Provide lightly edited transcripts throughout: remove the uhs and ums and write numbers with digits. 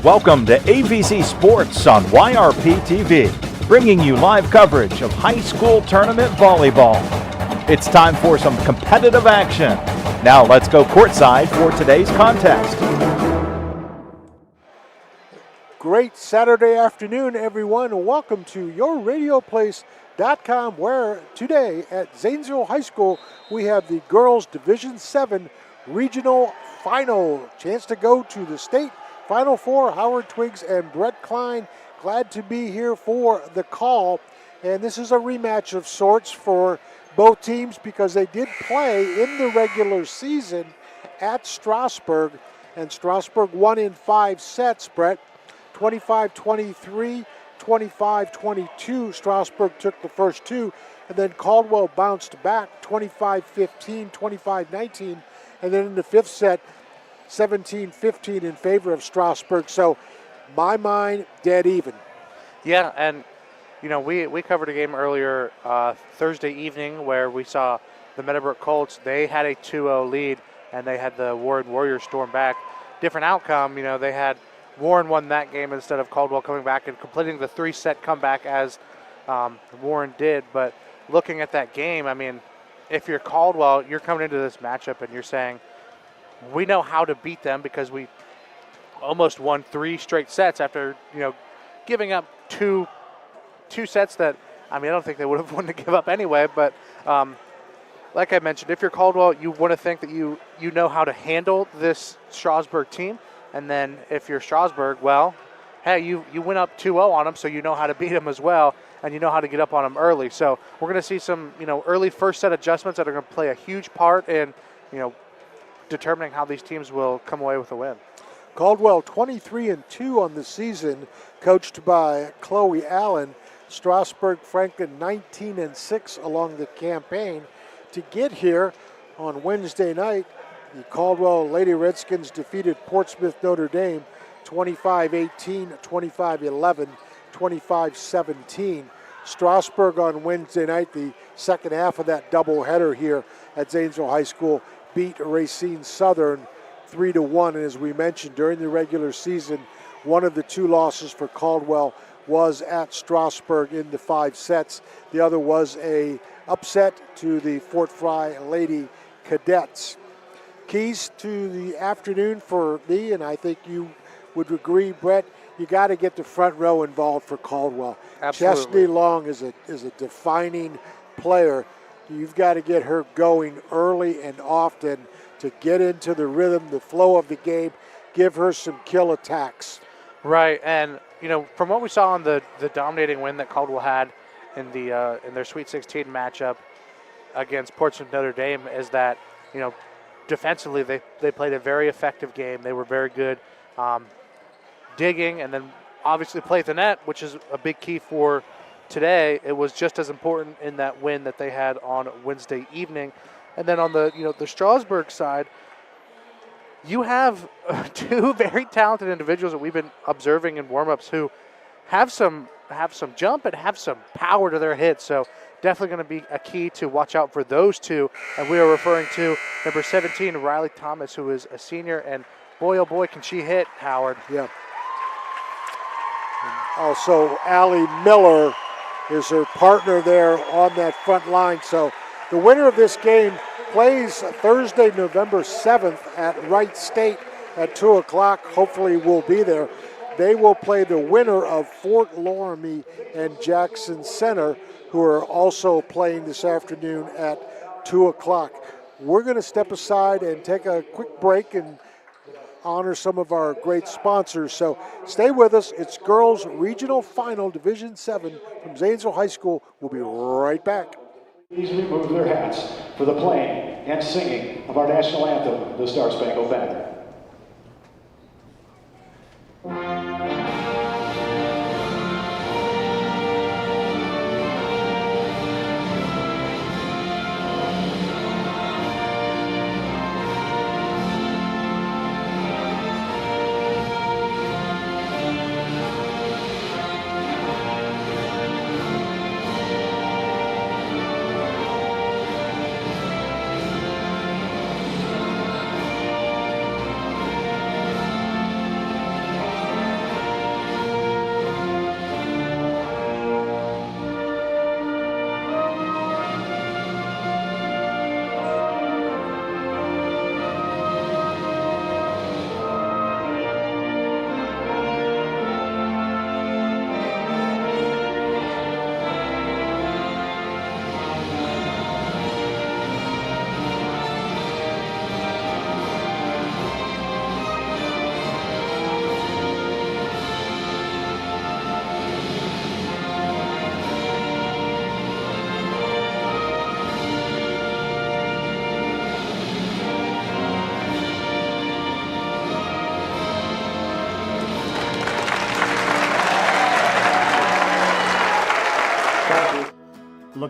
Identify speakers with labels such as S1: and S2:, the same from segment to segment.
S1: Welcome to AVC Sports on YRPtv, bringing you live coverage of high school tournament volleyball. It's time for some competitive action. Now let's go courtside for today's contest.
S2: Great Saturday afternoon, everyone. Welcome to YourRadioPlace.com, where today at Zanesville High School we have the girls Division 7 regional final. Chance to go to the state Final Four. Howard Twiggs and Brett Kline glad to be here for the call. And this is a rematch of sorts for both teams because they did play in the regular season at Strasburg. And Strasburg won in 5 sets, Brett. 25-23, 25-22. Strasburg took the first 2, and then Caldwell bounced back 25-15, 25-19, and then in the 5th set, 17-15 in favor of Strasburg. So, my mind, dead even.
S3: Yeah, and you know, we covered a game earlier Thursday evening where we saw the Meadowbrook Colts. They had a 2-0 lead, and they had the Warren Warriors storm back. Different outcome, you know, they had Warren won that game instead of Caldwell coming back and completing the 3-set comeback as Warren did. But looking at that game, I mean, if you're Caldwell, you're coming into this matchup and you're saying, we know how to beat them because we almost won 3 straight sets after, you know, giving up two sets that, I mean, I don't think they would have wanted to give up anyway. But like I mentioned, if you're Caldwell, you want to think that you know how to handle this Strasburg team. And then if you're Strasburg, well, hey, you went up 2-0 on them, so you know how to beat them as well, and you know how to get up on them early. So we're going to see some, you know, early first set adjustments that are going to play a huge part in, you know, determining how these teams will come away with a win.
S2: Caldwell 23-2 on the season, coached by Chloe Allen. Strasburg-Franklin 19-6 along the campaign. To get here on Wednesday night, the Caldwell Lady Redskins defeated Portsmouth Notre Dame 25-18, 25-11, 25-17. Strasburg on Wednesday night, the second half of that doubleheader here at Zanesville High School, beat Racine Southern 3-1. And as we mentioned, during the regular season, one of the 2 losses for Caldwell was at Strasburg in the 5 sets. The other was a upset to the Fort Fry Lady Cadets. Keys to the afternoon for me, and I think you would agree, Brett, you got to get the front row involved for Caldwell.
S3: Absolutely.
S2: Chesney Long is a defining player. You've got to get her going early and often to get into the rhythm, the flow of the game, give her some kill attacks.
S3: Right, and you know, from what we saw in the dominating win that Caldwell had in their Sweet 16 matchup against Portsmouth Notre Dame, is that, you know, defensively, they played a very effective game. They were very good digging, and then obviously played the net, which is a big key for today. It was just as important in that win that they had on Wednesday evening. And then on the Strasburg side, you have 2 very talented individuals that we've been observing in warmups who have some jump and have some power to their hits. So definitely going to be a key to watch out for those 2. And we are referring to number 17, Riley Thomas, who is a senior. And boy, oh boy, can she hit, Howard.
S2: Yeah. Also, Allie Miller is her partner there on that front line. So the winner of this game plays Thursday, November 7th at Wright State at 2 o'clock. Hopefully we'll be there. They will play the winner of Fort Loramie and Jackson Center, who are also playing this afternoon at 2 o'clock. We're going to step aside and take a quick break and honor some of our great sponsors. So stay with us. It's Girls Regional Final Division 7 from Zanesville High School. We'll be right back.
S4: Please remove their hats for the playing and singing of our national anthem, the Star Spangled Banner.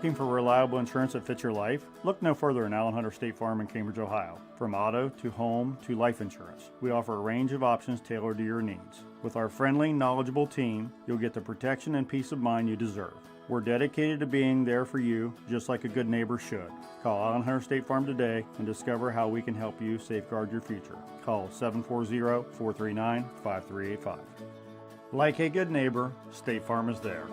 S5: Looking for reliable insurance that fits your life? Look no further than Allen Hunter State Farm in Cambridge, Ohio. From auto to home to life insurance, we offer a range of options tailored to your needs. With our friendly, knowledgeable team, you'll get the protection and peace of mind you deserve. We're dedicated to being there for you, just like a good neighbor should. Call Allen Hunter State Farm today and discover how we can help you safeguard your future. Call 740-439-5385. Like a good neighbor, State Farm is there.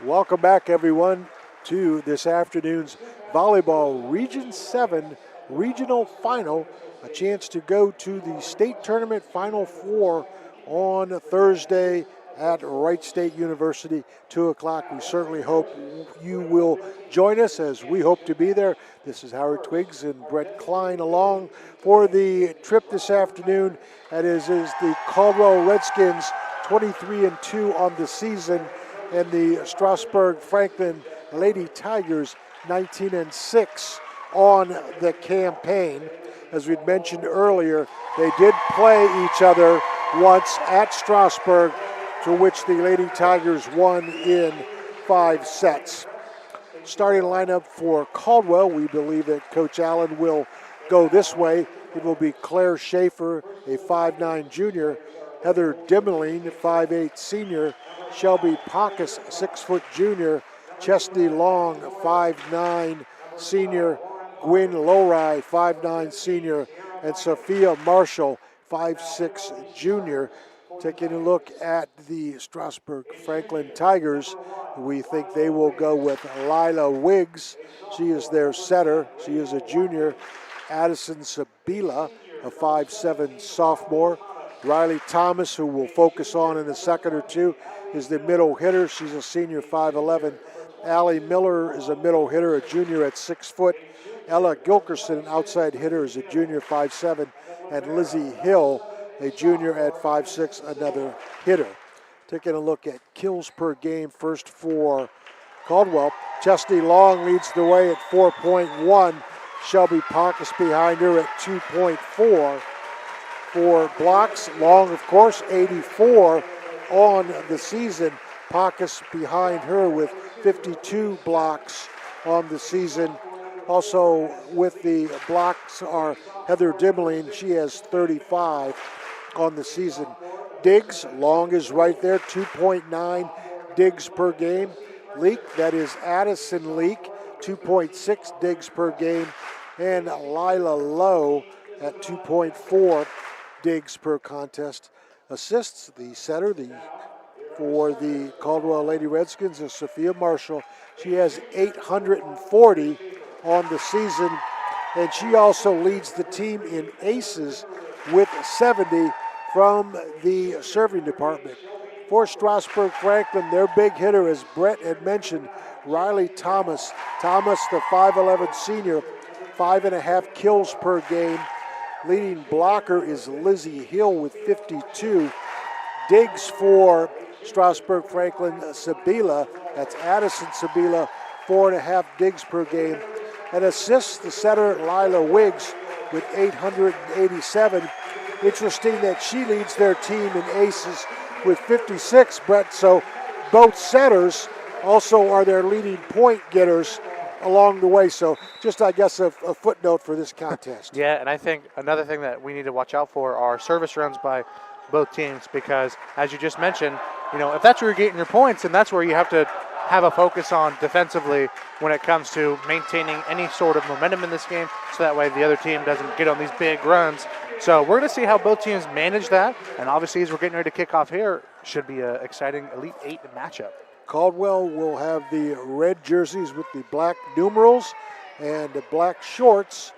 S2: Welcome back, everyone, to this afternoon's Volleyball Region 7 Regional Final. A chance to go to the state tournament Final Four on Thursday at Wright State University, 2 o'clock. We certainly hope you will join us, as we hope to be there. This is Howard Twiggs and Brett Kline along for the trip this afternoon. That is the Caldwell Redskins, 23-2 on the season, and the Strasburg-Franklin Lady Tigers, 19-6 on the campaign. As we'd mentioned earlier, they did play each other once at Strasburg, to which the Lady Tigers won in 5 sets. Starting lineup for Caldwell, we believe that Coach Allen will go this way. It will be Claire Schaefer, a 5'9 junior, Heather Dimmeling, 5'8 senior, Shelby Pacus, 6' junior, Chesney Long, 5'9 senior, Gwyn Lowry, 5'9 senior, and Sophia Marshall, 5'6 junior. Taking a look at the Strasburg-Franklin Tigers, we think they will go with Lila Wiggs. She is their setter. She is a junior. Addison Sabila, a 5'7 sophomore. Riley Thomas, who we'll focus on in a second or two, is the middle hitter. She's a senior, 5'11. Allie Miller is a middle hitter, a junior at 6 foot. Ella Gilkerson, an outside hitter, is a junior, 5'7. And Lizzie Hill, a junior at 5'6", another hitter. Taking a look at kills per game first for Caldwell. Chesney Long leads the way at 4.1. Shelby Pacus behind her at 2.4. For blocks, Long, of course, 84 on the season. Pacus behind her with 52 blocks on the season. Also with the blocks are Heather Dimmeling. She has 35 on the season. Digs, Long is right there, 2.9 digs per game. Leak, that is Addison Leak, 2.6 digs per game. And Lila Lowe at 2.4 digs per contest. Assists, the setter, for the Caldwell Lady Redskins is Sophia Marshall. She has 840 on the season, and she also leads the team in aces with 70 from the serving department. For Strasburg-Franklin, their big hitter, as Brett had mentioned, Riley Thomas. Thomas, the 5'11 senior, 5.5 kills per game. Leading blocker is Lizzie Hill with 52. Digs for Strasburg-Franklin, Sabila, that's Addison Sabila, 4.5 digs per game. And assists, the setter, Lila Wiggs, with 887. Interesting that she leads their team in aces with 56, Brett. So both setters also are their leading point getters along the way. So just, I guess, a footnote for this contest.
S3: Yeah, and I think another thing that we need to watch out for are service runs by both teams, because as you just mentioned, if that's where you're getting your points, and that's where you have to have a focus on defensively when it comes to maintaining any sort of momentum in this game, so that way the other team doesn't get on these big runs. So we're going to see how both teams manage that, and obviously as we're getting ready to kick off here, should be an exciting Elite 8 matchup.
S2: Caldwell will have the red jerseys with the black numerals and the black shorts.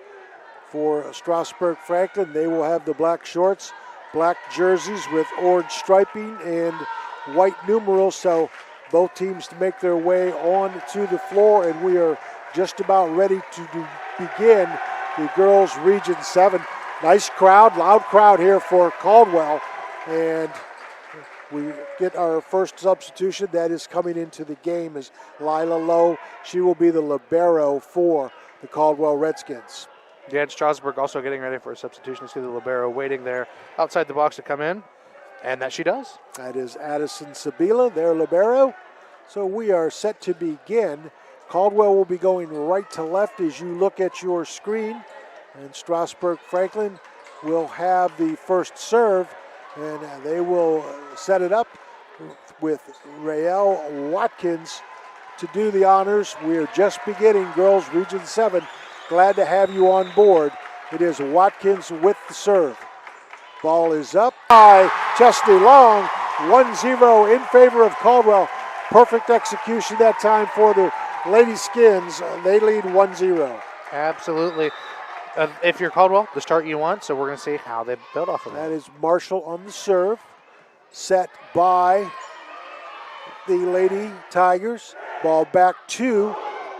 S2: For Strasburg-Franklin, they will have the black shorts, black jerseys with orange striping and white numerals. So both teams to make their way on to the floor, and we are just about ready to begin the girls' Region 7. Nice crowd, loud crowd here for Caldwell, and we get our first substitution that is coming into the game is Lila Lowe. She will be the libero for the Caldwell Redskins.
S3: Yeah, Strasburg also getting ready for a substitution. You see the libero waiting there outside the box to come in. And that she does.
S2: That is Addison Sabila, their libero. So we are set to begin. Caldwell will be going right to left as you look at your screen. And Strasburg-Franklin will have the first serve. And they will set it up with Rael Watkins to do the honors. We are just beginning, girls, Region 7. Glad to have you on board. It is Watkins with the serve. Ball is up by Chesney Long, 1-0 in favor of Caldwell. Perfect execution that time for the Lady Skins. They lead 1-0.
S3: Absolutely. If you're Caldwell, the start you want, so we're going to see how they build off of that.
S2: That is Marshall on the serve, set by the Lady Tigers. Ball back to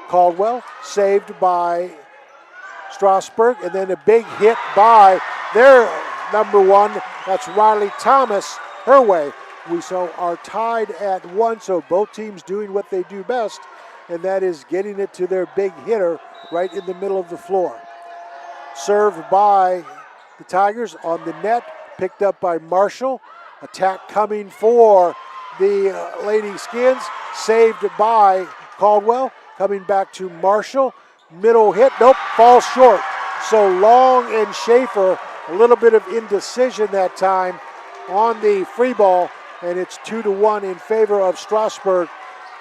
S2: Caldwell, saved by Strasburg, and then a big hit by their number one, that's Riley Thomas, her way. We are tied at 1, so both teams doing what they do best, and that is getting it to their big hitter right in the middle of the floor. Served by the Tigers on the net, picked up by Marshall. Attack coming for the Lady Skins, saved by Caldwell. Coming back to Marshall, middle hit, nope, falls short. So Long and Schaefer, a little bit of indecision that time on the free ball, and it's 2-1 in favor of Strasburg.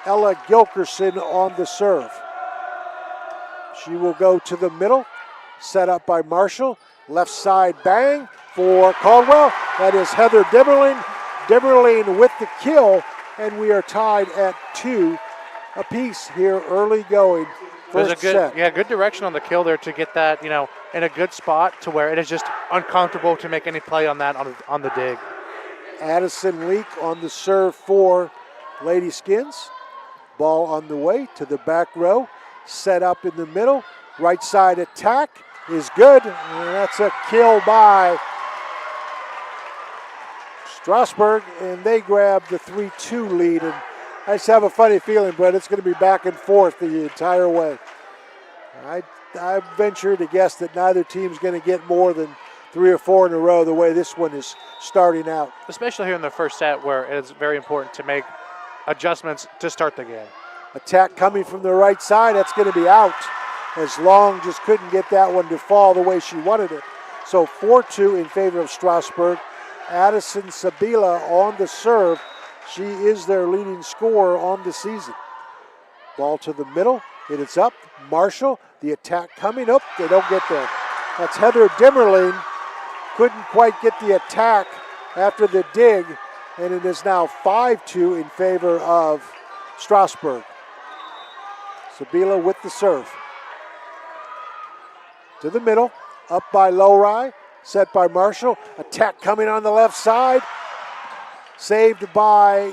S2: Ella Gilkerson on the serve. She will go to the middle, set up by Marshall. Left side bang for Caldwell. That is Heather Dimmerling. Dimmerling with the kill, and we are tied at 2 apiece here early going.
S3: There's a good,
S2: set.
S3: good direction on the kill there to get that, in a good spot to where it is just uncomfortable to make any play on that on the dig.
S2: Addison Leak on the serve for Lady Skins. Ball on the way to the back row. Set up in the middle. Right side attack is good. And that's a kill by Strasburg, and they grab the 3-2 lead. And I just have a funny feeling, Brett, it's going to be back and forth the entire way. I venture to guess that neither team's going to get more than 3 or 4 in a row the way this one is starting out.
S3: Especially here in the first set where it's very important to make adjustments to start the game.
S2: Attack coming from the right side, that's going to be out, as Long just couldn't get that one to fall the way she wanted it. So 4-2 in favor of Strasburg. Addison Sabila on the serve. She is their leading scorer on the season. Ball to the middle, it is up. Marshall, the attack coming up, they don't get there. That's Heather Dimmerling. Couldn't quite get the attack after the dig, and it is now 5-2 in favor of Strasburg. Sabila with the serve. To the middle, up by Lowry, set by Marshall. Attack coming on the left side. Saved by,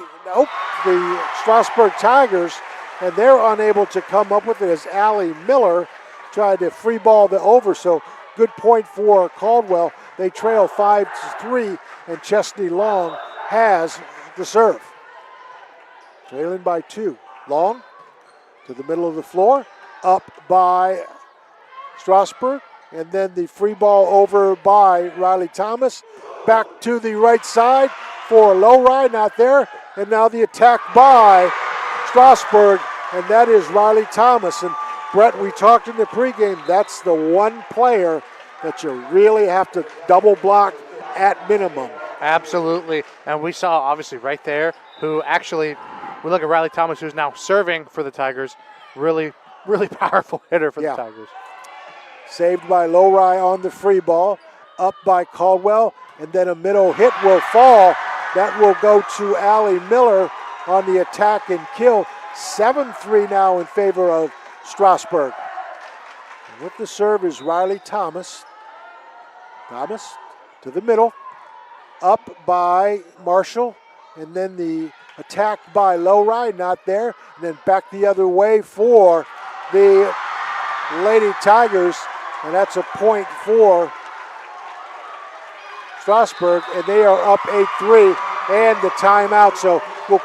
S2: the Strasburg Tigers, and they're unable to come up with it as Allie Miller tried to free ball the over. So good point for Caldwell. They trail 5-3, and Chesney Long has the serve. Trailing by 2. Long to the middle of the floor, up by Strasburg, and then the free ball over by Riley Thomas. Back to the right side for Lowry, not there, and now the attack by Strasburg, and that is Riley Thomas. And Brett, we talked in the pregame, that's the one player that you really have to double block at minimum.
S3: Absolutely, and we saw obviously right there who actually, we look at Riley Thomas, who's now serving for the Tigers. Really, really powerful hitter for the Tigers.
S2: Saved by Lowry on the free ball, up by Caldwell, and then a middle hit will fall. That will go to Allie Miller on the attack and kill. 7-3 now in favor of Strasburg. And with the serve is Riley Thomas. Thomas to the middle, up by Marshall, and then the attack by Lowry, not there, and then back the other way for the Lady Tigers, and that's a point for Strasburg, and they are up 8-3 and the timeout. So we're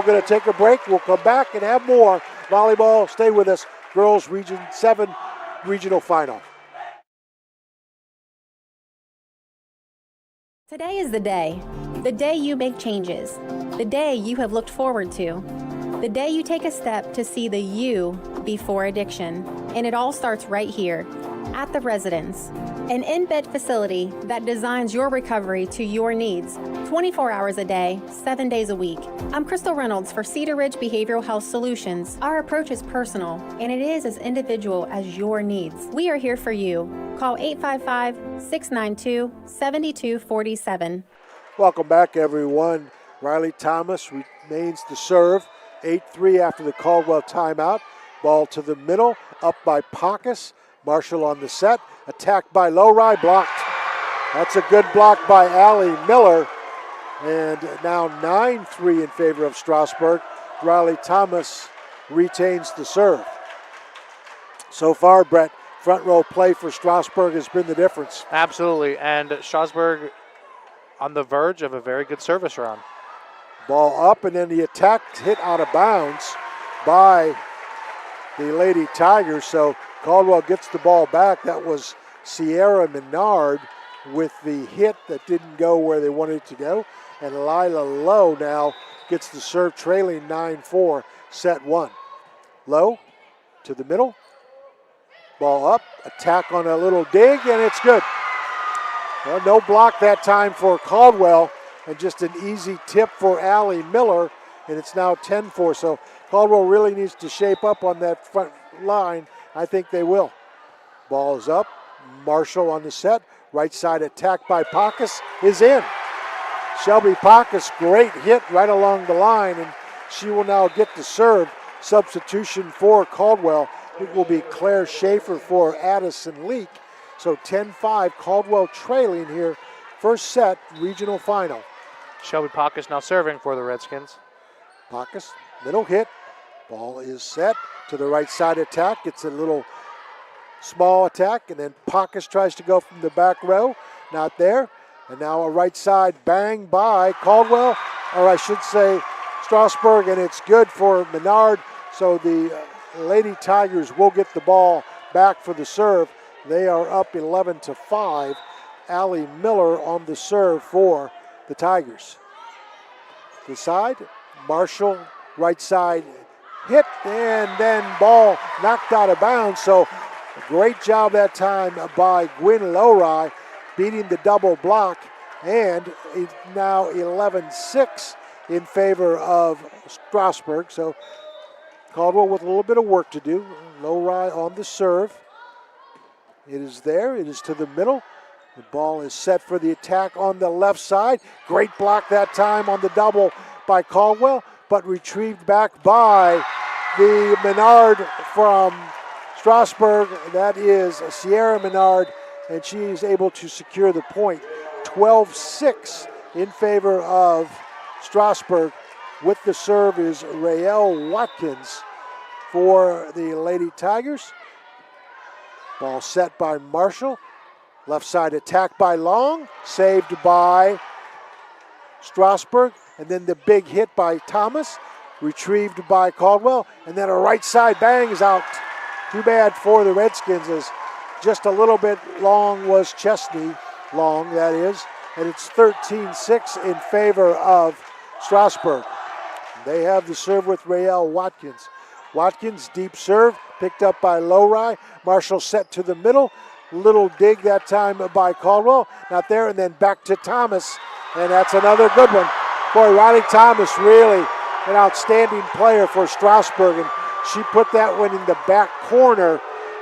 S2: going to take a break. We'll come back and have more volleyball. Stay with us. Girls Region 7 regional final.
S6: Today is the day. The day you make changes. The day you have looked forward to. The day you take a step to see the you before addiction. And it all starts right here at The Residence, an in-bed facility that designs your recovery to your needs, 24 hours a day, 7 days a week. I'm Crystal Reynolds for Cedar Ridge Behavioral Health Solutions. Our approach is personal, and it is as individual as your needs. We are here for you. Call 855-692-7247.
S2: Welcome back, everyone. Riley Thomas remains to serve. 8-3 after the Caldwell timeout. Ball to the middle, up by Pacas. Marshall on the set, attacked by Lowry, blocked. That's a good block by Allie Miller. And now 9-3 in favor of Strasburg. Riley Thomas retains the serve. So far, Brett, front row play for Strasburg has been the difference.
S3: Absolutely, and Strasburg on the verge of a very good service round.
S2: Ball up, and then the attack hit out of bounds by the Lady Tigers. So Caldwell gets the ball back. That was Sierra Menard with the hit that didn't go where they wanted it to go. And Lila Lowe now gets the serve, trailing 9-4, set one. Lowe to the middle. Ball up, attack on a little dig, and it's good. Well, no block that time for Caldwell, and just an easy tip for Allie Miller, and it's now 10-4. So Caldwell really needs to shape up on that front line. I think they will. Ball is up. Marshall on the set. Right side attack by Pacas is in. Shelby Pacas, great hit right along the line, and she will now get the serve. Substitution for Caldwell. It will be Claire Schaefer for Addison Leak. So 10-5, Caldwell trailing here. First set, regional final.
S3: Shelby Pacas now serving for the Redskins.
S2: Pacas, middle hit. Ball is set to the right side attack. It's a little small attack, and then Pacas tries to go from the back row. Not there. And now a right side bang by Caldwell, or I should say Strasburg, and it's good for Menard. So the Lady Tigers will get the ball back for the serve. They are up 11-5. Allie Miller on the serve for the Tigers. The side, Marshall, right side hit, and then ball knocked out of bounds. So great job that time by Gwyn Lowry, beating the double block, and it's now 11-6 in favor of Strasburg. So Caldwell with a little bit of work to do. Lowry on the serve. It is there. It is to the middle. The ball is set for the attack on the left side. Great block that time on the double by Caldwell, but retrieved back by the Menard from Strasburg. That is Sierra Menard, and she is able to secure the point. 12-6 in favor of Strasburg. With the serve is Raelle Watkins for the Lady Tigers. Ball set by Marshall. Left side attack by Long, saved by Strasburg, and then the big hit by Thomas, retrieved by Caldwell, and then a right side bang is out. Too bad for the Redskins, as just a little bit long was Chesney, long that is, and it's 13-6 in favor of Strasburg. They have the serve with Raelle Watkins. Watkins, deep serve, picked up by Lowry. Marshall set to the middle. Little dig that time by Caldwell. Not there, and then back to Thomas. And that's another good one. Boy, Riley Thomas really an outstanding player for Strasburg. And she put that one in the back corner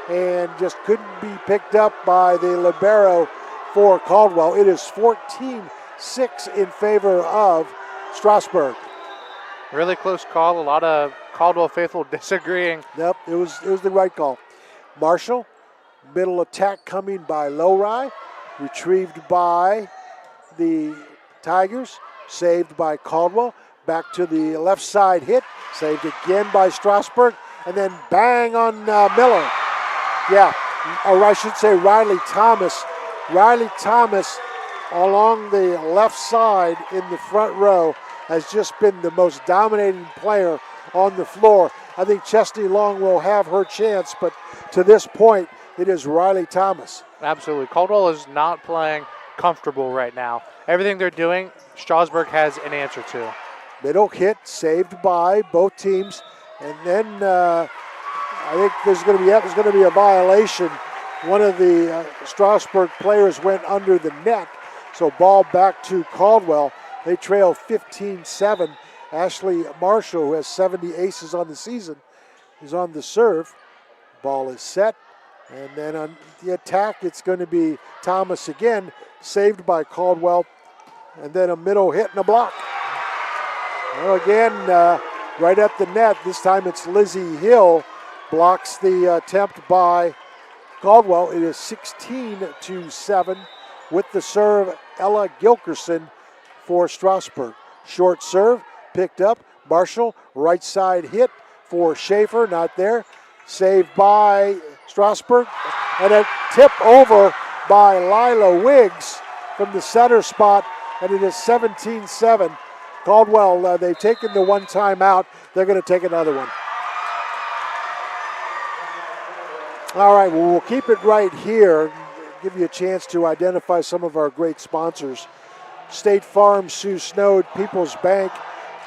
S2: and just couldn't be picked up by the libero for Caldwell. It is 14-6 in favor of Strasburg.
S3: Really close call. A lot of Caldwell faithful disagreeing.
S2: Yep, it was the right call. Marshall, middle attack coming by Lowry, retrieved by the Tigers, saved by Caldwell. Back to the left side hit, saved again by Strasburg, and then bang on Miller. Yeah, or I should say Riley Thomas. Riley Thomas along the left side in the front row has just been the most dominating player on the floor. I think Chesney Long will have her chance, but to this point, it is Riley Thomas.
S3: Absolutely. Caldwell is not playing comfortable right now. Everything they're doing, Strasburg has an answer to.
S2: Middle hit saved by both teams, and then I think there's going to be a violation. One of the Strasburg players went under the net, so ball back to Caldwell. They trail 15-7. Ashley Marshall, who has 70 aces on the season, is on the serve. Ball is set, and then on the attack, it's going to be Thomas again, saved by Caldwell, and then a middle hit and a block. Well, again, right at the net. This time it's Lizzie Hill blocks the attempt by Caldwell. It is 16-7 with the serve, Ella Gilkerson for Strasburg. Short serve, picked up. Marshall, right side hit for Schaefer, not there. Saved by Strasburg, and a tip over by Lila Wiggs from the center spot, and it is 17-7. Caldwell, they've taken the one timeout. They're going to take another one. All right, well, we'll keep it right here. Give you a chance to identify some of our great sponsors. State Farm, Sue Snowd, People's Bank,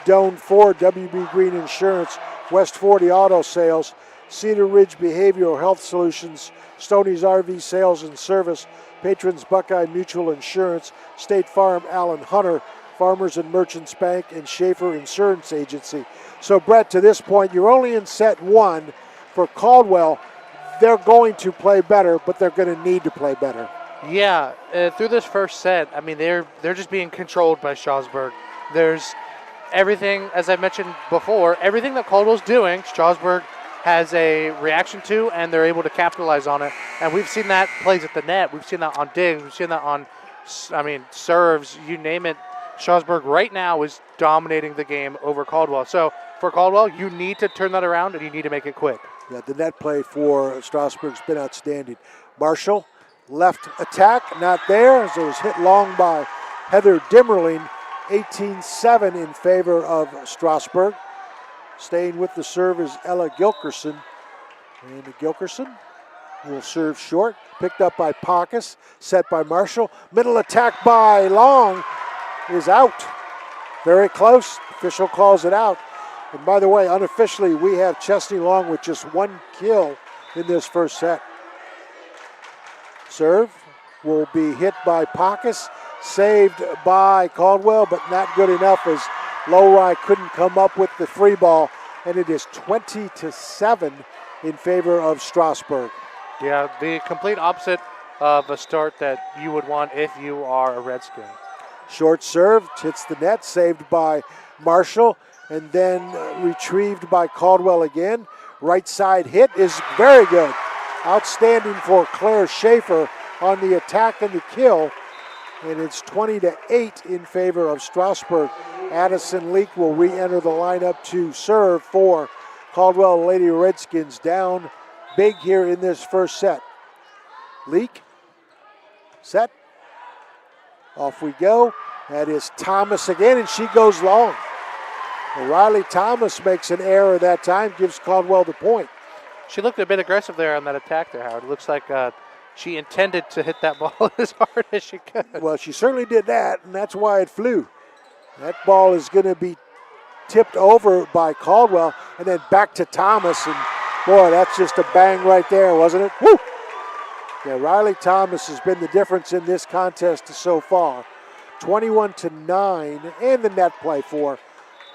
S2: Doan Ford, WB Green Insurance, West 40 Auto Sales, Cedar Ridge Behavioral Health Solutions, Stoney's RV Sales and Service, Patrons Buckeye Mutual Insurance, State Farm, Allen Hunter, Farmers and Merchants Bank, and Schaefer Insurance Agency. So, Brett, to this point, you're only in set one. For Caldwell, they're going to play better, but they're going to need to play better.
S3: Yeah, through this first set, I mean, they're just being controlled by Strasburg. There's everything, as I mentioned before, everything that Caldwell's doing, Strasburg has a reaction to, and they're able to capitalize on it. And we've seen that plays at the net. We've seen that on digs. We've seen that on, serves, you name it. Strasburg right now is dominating the game over Caldwell. So for Caldwell, you need to turn that around, and you need to make it quick.
S2: Yeah, the net play for Strasburg's been outstanding. Marshall, left attack, not there, as it was hit long by Heather Dimmerling. 18-7 in favor of Strasburg. Staying with the serve is Ella Gilkerson. And Gilkerson will serve short. Picked up by Pacus, set by Marshall. Middle attack by Long is out. Very close. Official calls it out. And by the way, unofficially, we have Chesney Long with just one kill in this first set. Serve will be hit by Pacus. Saved by Caldwell, but not good enough as Lowry couldn't come up with the free ball. And it is 20-7 in favor of Strasburg.
S3: Yeah, the complete opposite of a start that you would want if you are a Redskin.
S2: Short serve, hits the net, saved by Marshall, and then retrieved by Caldwell again. Right side hit is very good. Outstanding for Claire Schaefer on the attack and the kill. And it's 20-8 in favor of Strasburg. Addison Leak will re-enter the lineup to serve for Caldwell Lady Redskins, down big here in this first set. Leak, set, off we go. That is Thomas again, and she goes long. Well, Riley Thomas makes an error that time, gives Caldwell the point.
S3: She looked a bit aggressive there on that attack there, Howard. It looks like she intended to hit that ball as hard as she could.
S2: Well, she certainly did that, and that's why it flew. That ball is going to be tipped over by Caldwell, and then back to Thomas. And boy, that's just a bang right there, wasn't it? Woo! Yeah, Riley Thomas has been the difference in this contest so far. 21-9, and the net play for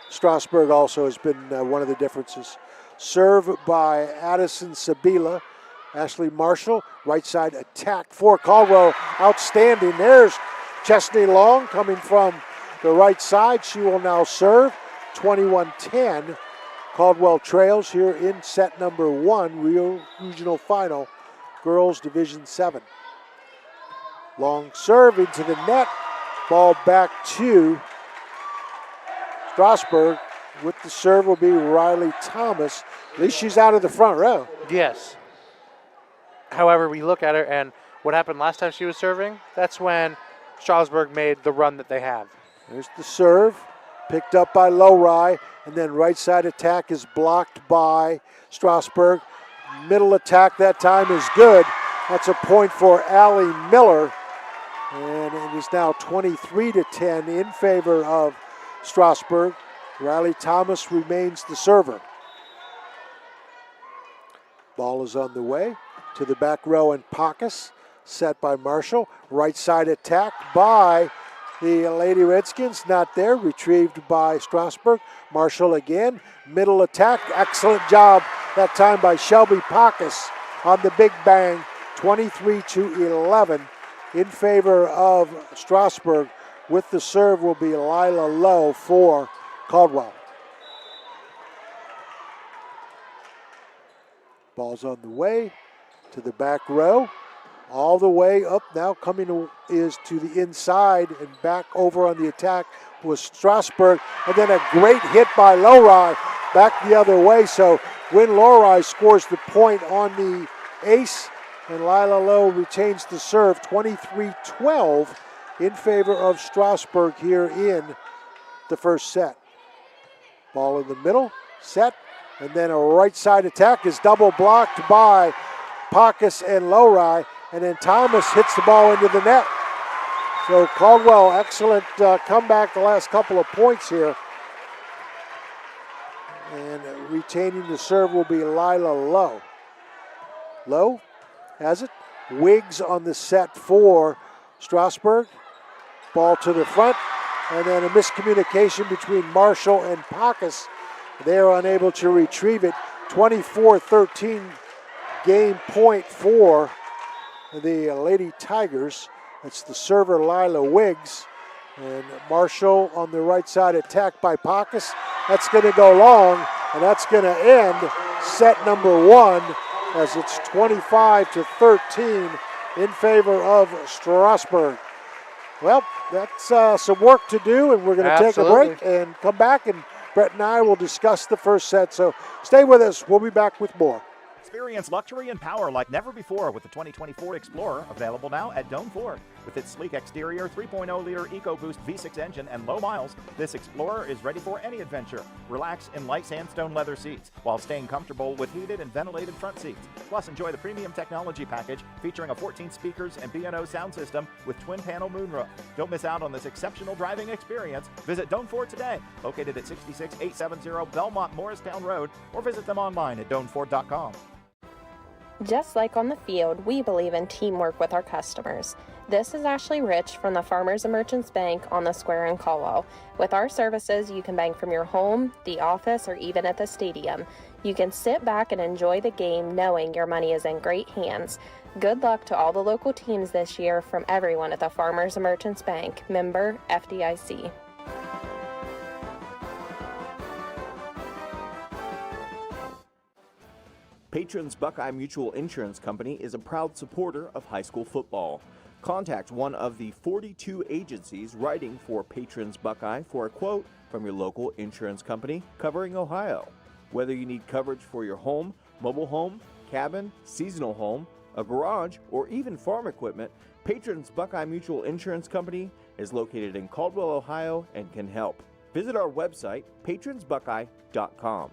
S2: Strasburg also has been one of the differences. Serve by Addison Sabila. Ashley Marshall, right side attack for Caldwell. Outstanding. There's Chesney Long coming from the right side. She will now serve. 21-10. Caldwell trails here in set number one, regional final, girls division 7. Long serve into the net. Ball back to Strasburg. With the serve will be Riley Thomas. At least she's out of the front row.
S3: Yes. However, we look at her, and what happened last time she was serving, that's when Strasburg made the run that they have.
S2: There's the serve, picked up by Lowry, and then right side attack is blocked by Strasburg. Middle attack that time is good. That's a point for Allie Miller. And it is now 23-10 in favor of Strasburg. Riley Thomas remains the server. Ball is on the way to the back row, and Pacus set by Marshall. Right side attack by the Lady Redskins, not there, retrieved by Strasburg. Marshall again, middle attack, excellent job that time by Shelby Pacus on the big bang. 23-11 in favor of Strasburg. With the serve will be Lila Lowe for Caldwell. Ball's on the way to the back row. All the way up now, coming is to the inside and back over on the attack was Strasburg. And then a great hit by Lowry back the other way. So Wynn Lowry scores the point on the ace, and Lila Lowe retains the serve. 23-12 in favor of Strasburg here in the first set. Ball in the middle, set, and then a right side attack is double blocked by Pacus and Lowry, and then Thomas hits the ball into the net. So Caldwell, excellent comeback the last couple of points here. And retaining the serve will be Lila Lowe. Lowe has it. Wiggs on the set for Strasburg. Ball to the front, and then a miscommunication between Marshall and Pacus. They're unable to retrieve it. 24-13 game point for the Lady Tigers. That's the server, Lila Wiggs. And Marshall on the right side attack by Pacus. That's going to go long, and that's going to end set number one as it's 25-13 in favor of Strasburg. Well, that's some work to do, and we're going to take a break and come back, and Brett and I will discuss the first set. So stay with us. We'll be back with more.
S1: Experience luxury and power like never before with the 2024 Explorer, available now at Doane Ford. With its sleek exterior, 3.0-liter EcoBoost V6 engine, and low miles, this Explorer is ready for any adventure. Relax in light sandstone leather seats while staying comfortable with heated and ventilated front seats. Plus, enjoy the premium technology package featuring a 14 speakers and B&O sound system with twin-panel moonroof. Don't miss out on this exceptional driving experience. Visit Doane Ford today, located at 66870 Belmont Morristown Road, or visit them online at DoaneFord.com.
S7: Just like on the field, we believe in teamwork with our customers. This is Ashley Rich from the Farmers and Merchants Bank on the Square in Caldwell. With our services, you can bank from your home, the office, or even at the stadium. You can sit back and enjoy the game knowing your money is in great hands. Good luck to all the local teams this year from everyone at the Farmers and Merchants Bank, member FDIC.
S8: Patrons Buckeye Mutual Insurance Company is a proud supporter of high school football. Contact one of the 42 agencies writing for Patrons Buckeye for a quote from your local insurance company covering Ohio. Whether you need coverage for your home, mobile home, cabin, seasonal home, a garage, or even farm equipment, Patrons Buckeye Mutual Insurance Company is located in Caldwell, Ohio, and can help. Visit our website, patronsbuckeye.com.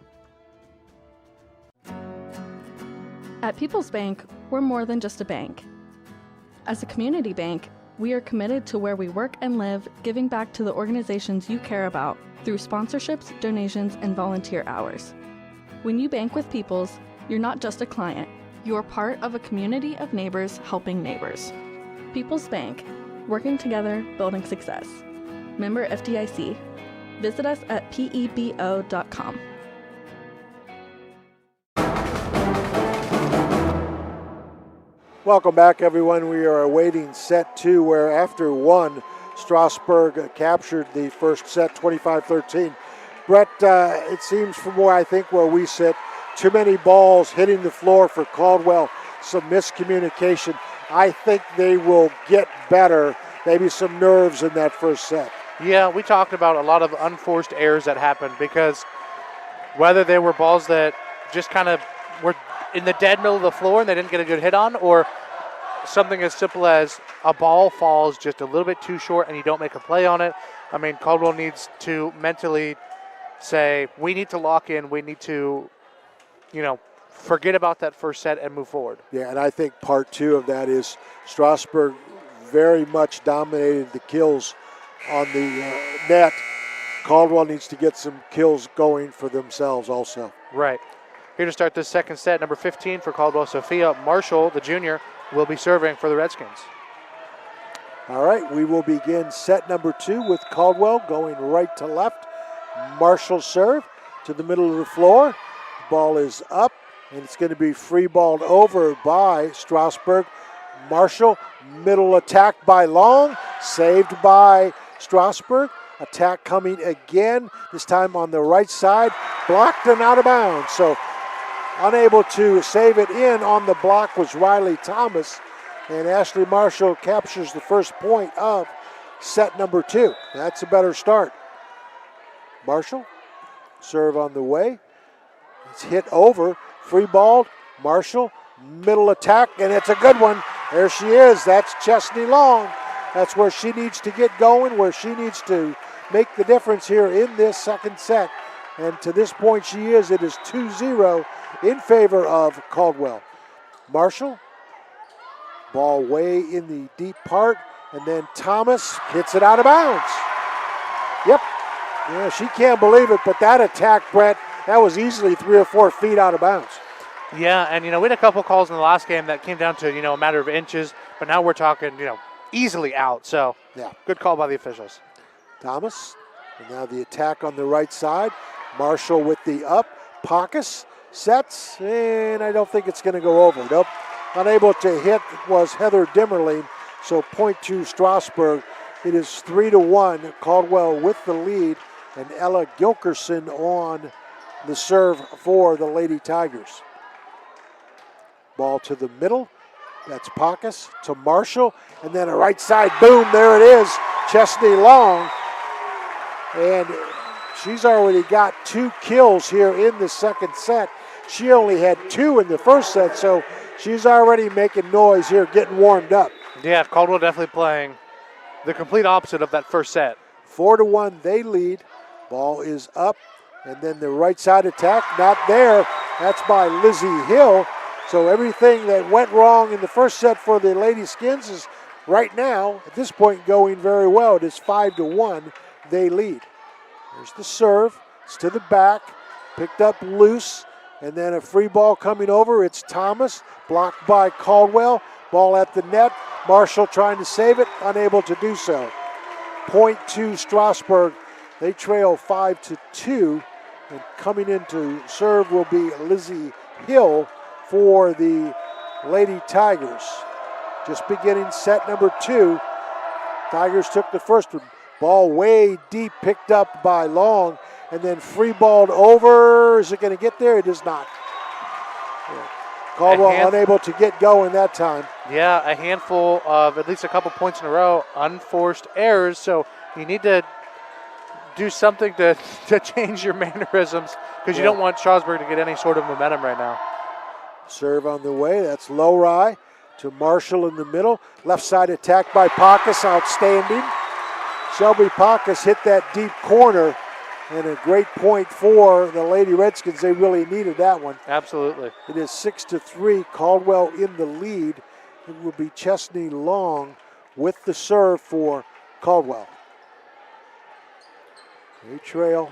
S9: At People's Bank, we're more than just a bank. As a community bank, we are committed to where we work and live, giving back to the organizations you care about through sponsorships, donations, and volunteer hours. When you bank with People's, you're not just a client, you're part of a community of neighbors helping neighbors. People's Bank, working together, building success. Member FDIC. Visit us at pebo.com.
S2: Welcome back, everyone. We are awaiting set two, where after one, Strasburg captured the first set, 25-13. Brett, it seems from where I think where we sit, too many balls hitting the floor for Caldwell, some miscommunication. I think they will get better, maybe some nerves in that first set.
S3: Yeah, we talked about a lot of unforced errors that happened, because whether they were balls that just kind of were in the dead middle of the floor and they didn't get a good hit on, or something as simple as a ball falls just a little bit too short and you don't make a play on it. I mean, Caldwell needs to mentally say, we need to lock in, we need to, forget about that first set and move forward.
S2: Yeah, and I think part two of that is Strasburg very much dominated the kills on the net. Caldwell needs to get some kills going for themselves also.
S3: Right. Here to start this second set, number 15 for Caldwell, Sophia Marshall, the junior, will be serving for the Redskins.
S2: All right, we will begin set number 2 with Caldwell going right to left. Marshall serve to the middle of the floor. Ball is up, and it's going to be free balled over by Strasburg. Marshall, middle attack by Long, saved by Strasburg. Attack coming again, this time on the right side, blocked and out of bounds. So unable to save it in on the block was Riley Thomas, and Ashley Marshall captures the first point of set number 2. That's a better start. Marshall, serve on the way. It's hit over, free balled. Marshall, middle attack, and it's a good one. There she is. That's Chesney Long. That's where she needs to get going, where she needs to make the difference here in this second set. And to this point she is. It is 2-0 in favor of Caldwell. Marshall, ball way in the deep part, and then Thomas hits it out of bounds. Yep. Yeah, she can't believe it, but that attack, Brett, that was easily 3 or 4 feet out of bounds.
S3: Yeah, and, we had a couple calls in the last game that came down to, a matter of inches, but now we're talking, easily out. So,
S2: yeah,
S3: good call by the officials.
S2: Thomas, and now the attack on the right side. Marshall with the up. Pacus sets, and I don't think it's going to go over. Nope. Unable to hit was Heather Dimmerling, so point to Strasburg. It is 3-1. Caldwell with the lead, and Ella Gilkerson on the serve for the Lady Tigers. Ball to the middle. That's Pacus to Marshall, and then a right side boom. There it is, Chesney Long. And she's already got 2 kills here in the second set. She only had 2 in the first set, so she's already making noise here, getting warmed up.
S3: Yeah, Caldwell definitely playing the complete opposite of that first set.
S2: 4-1, they lead. Ball is up, and then the right side attack, not there. That's by Lizzie Hill. So everything that went wrong in the first set for the Lady Skins is right now, at this point, going very well. It is 5-1, they lead. There's the serve, it's to the back, picked up loose, and then a free ball coming over. It's Thomas, blocked by Caldwell. Ball at the net. Marshall trying to save it, unable to do so. Point to Strasburg. They trail 5-2, and coming into serve will be Lizzie Hill for the Lady Tigers. Just beginning set number 2. Tigers took the first one. Ball way deep, picked up by Long, and then free balled over. Is it going to get there? It is not. Yeah. Caldwell unable to get going that time.
S3: Yeah, a handful of at least a couple points in a row, unforced errors. So you need to do something to change your mannerisms, because you don't want Strasburg to get any sort of momentum right now.
S2: Serve on the way. That's Lowry to Marshall in the middle. Left side attack by Pacus, outstanding. Shelby Pacus hit that deep corner, and a great point for the Lady Redskins. They really needed that one.
S3: Absolutely.
S2: It is 6-3. Caldwell in the lead. It will be Chesney Long with the serve for Caldwell. They trail,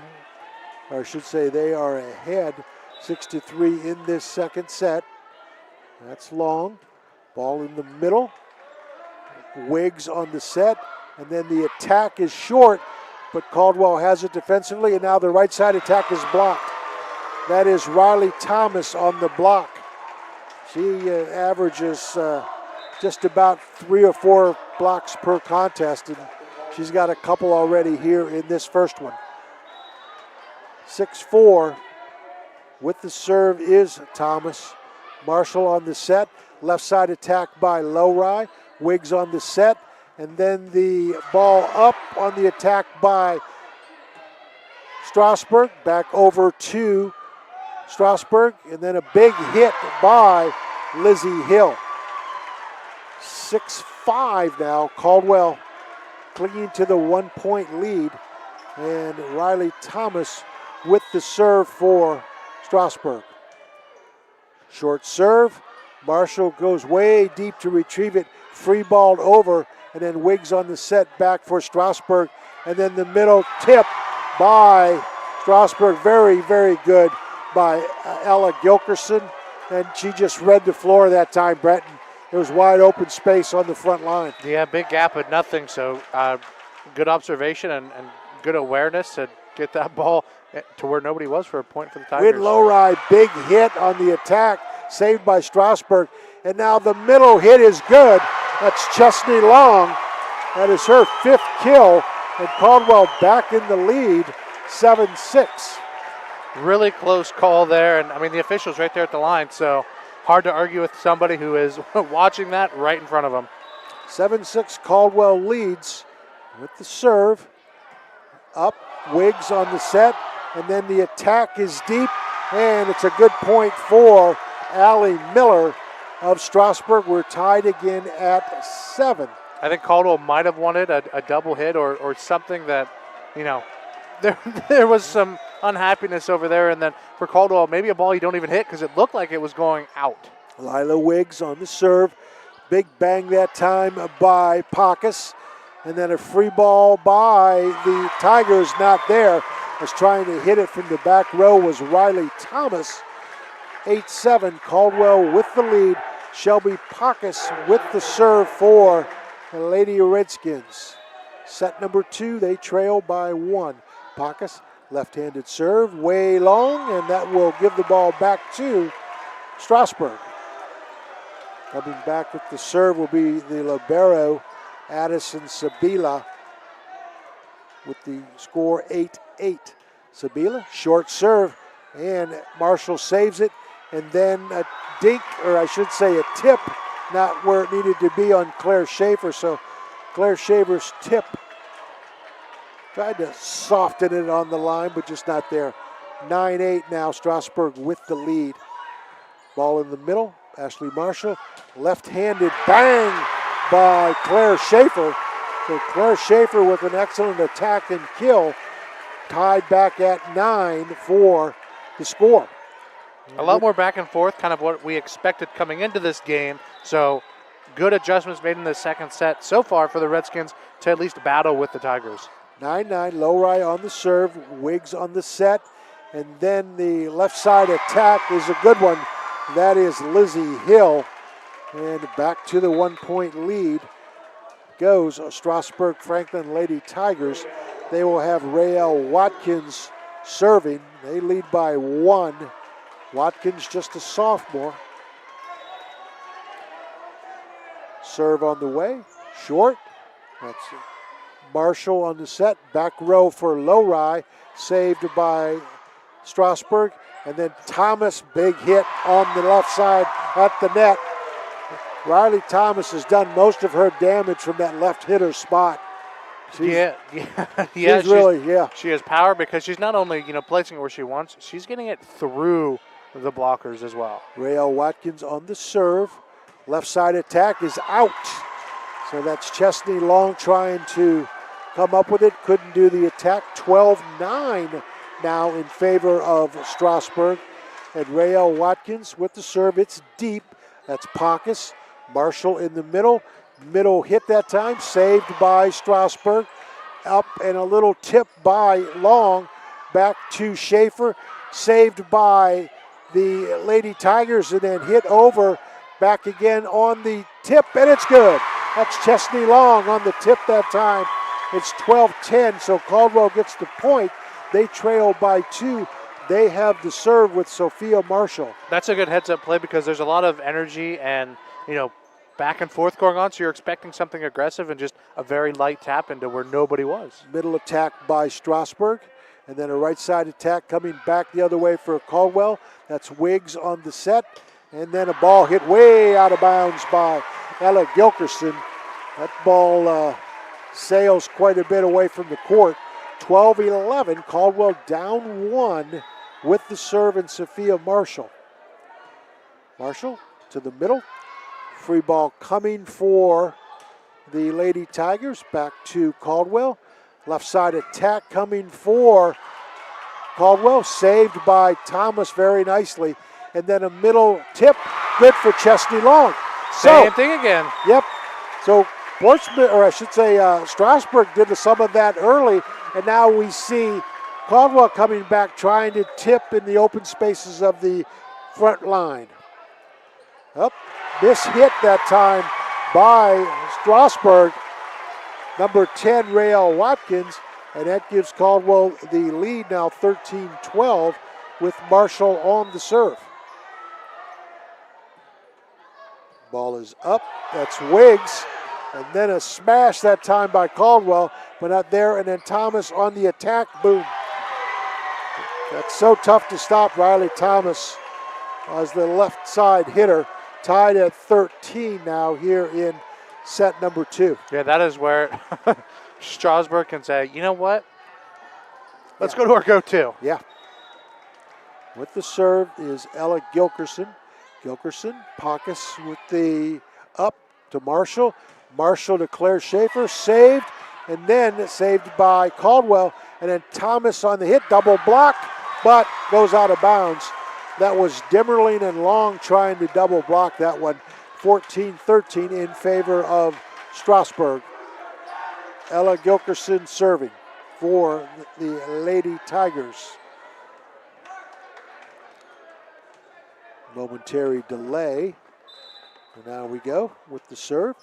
S2: or I should say they are ahead 6-3 in this second set. That's Long. Ball in the middle. Wiggs on the set. And then the attack is short, but Caldwell has it defensively, and now the right side attack is blocked. That is Riley Thomas on the block. She averages just about 3 or 4 blocks per contest, and she's got a couple already here in this first one. 6-4 with the serve is Thomas. Marshall on the set. Left side attack by Lowry. Wiggs on the set. And then the ball up on the attack by Strasburg. Back over to Strasburg. And then a big hit by Lizzie Hill. 6-5 now. Caldwell clinging to the 1-point lead. And Riley Thomas with the serve for Strasburg. Short serve. Marshall goes way deep to retrieve it, free balled over, and then Twiggs on the set back for Strasburg. And then the middle tip by Strasburg, very, very good by Ella Gilkerson. And she just read the floor that time, Breton. There was wide open space on the front line.
S3: Yeah, big gap at nothing, so good observation and good awareness to get that ball to where nobody was for a point for the Tigers.
S2: Win Lowry, big hit on the attack, saved by Strasburg. And now the middle hit is good. That's Chesney Long. That is her 5th kill. And Caldwell back in the lead, 7-6.
S3: Really close call there. And, I mean, the official's right there at the line, so hard to argue with somebody who is watching that right in front of them.
S2: 7-6, Caldwell leads with the serve. Up, Twiggs on the set. And then the attack is deep. And it's a good point for Allie Miller of Strasburg. We're tied again at 7.
S3: I think Caldwell might have wanted a double hit or something that, you know, there was some unhappiness over there. And then for Caldwell, maybe a ball you don't even hit because it looked like it was going out.
S2: Lila Twiggs on the serve. Big bang that time by Pacus. And then a free ball by the Tigers, not there. Was trying to hit it from the back row was Riley Thomas. 8-7, Caldwell with the lead. Shelby Pacus with the serve for the Lady Redskins. Set number 2, they trail by 1. Pacus, left-handed serve, way long, and that will give the ball back to Strasburg. Coming back with the serve will be the libero, Addison Sabila, with the score 8-8. Sabila, short serve, and Marshall saves it. And then a dink, or I should say a tip, not where it needed to be on Claire Schaefer. So Claire Schaefer's tip, tried to soften it on the line, but just not there. 9-8 now, Strasburg with the lead. Ball in the middle, Ashley Marshall. Left-handed bang by Claire Schaefer. So Claire Schaefer with an excellent attack and kill, tied back at 9 for the score.
S3: A lot more back and forth, kind of what we expected coming into this game. So good adjustments made in the second set so far for the Redskins to at least battle with the Tigers.
S2: 9-9, Lowry on the serve, Twiggs on the set, and then the left side attack is a good one. That is Lizzie Hill, and back to the 1-point lead goes Strasburg-Franklin Lady Tigers. They will have Rael Watkins serving. They lead by 1. Watkins just a sophomore. Serve on the way, short. That's Marshall on the set, back row for Lowry, saved by Strasburg. And then Thomas, big hit on the left side at the net. Riley Thomas has done most of her damage from that left hitter spot.
S3: She has power because she's not only placing it where she wants, she's getting it through the blockers as well.
S2: Rael Watkins on the serve. Left side attack is out. So that's Chesney Long trying to come up with it. Couldn't do the attack. 12-9 now in favor of Strasburg. And Rael Watkins with the serve. It's deep. That's Pacus. Marshall in the middle. Middle hit that time. Saved by Strasburg. Up and a little tip by Long. Back to Schaefer. Saved by the Lady Tigers and then hit over. Back again on the tip, and it's good. That's Chesney Long on the tip that time. It's 12-10, so Caldwell gets the point. They trail by 2. They have the serve with Sophia Marshall.
S3: That's a good heads-up play because there's a lot of energy and, back and forth going on, so you're expecting something aggressive and just a very light tap into where nobody was.
S2: Middle attack by Strasburg, and then a right side attack coming back the other way for Caldwell. That's Twiggs on the set. And then a ball hit way out of bounds by Ella Gilkerson. That ball sails quite a bit away from the court. 12-11, Caldwell down 1 with the serve and Sophia Marshall. Marshall to the middle. Free ball coming for the Lady Tigers. Back to Caldwell. Left side attack coming for Caldwell. Saved by Thomas very nicely. And then a middle tip good for Chesney Long.
S3: Same thing again.
S2: Yep. So Portsmouth, or I should say Strasburg did some of that early, and now we see Caldwell coming back trying to tip in the open spaces of the front line. Up, hit that time by Strasburg, number 10, Rael Watkins, and that gives Caldwell the lead now 13-12 with Marshall on the serve. Ball is up, that's Twiggs, and then a smash that time by Caldwell, but not there, and then Thomas on the attack, boom. That's so tough to stop. Riley Thomas as the left side hitter, tied at 13 now here in set number 2.
S3: Yeah, that is where Strasburg can say, you know what? Let's go to our go-to.
S2: Yeah. With the serve is Ella Gilkerson. Gilkerson, Pockus with the up to Marshall. Marshall to Claire Schaefer, saved, and then saved by Caldwell. And then Thomas on the hit, double block, but goes out of bounds. That was Dimmerling and Long trying to double block that one. 14-13 in favor of Strasburg. Ella Gilkerson serving for the Lady Tigers. Momentary delay. And now we go with the serve.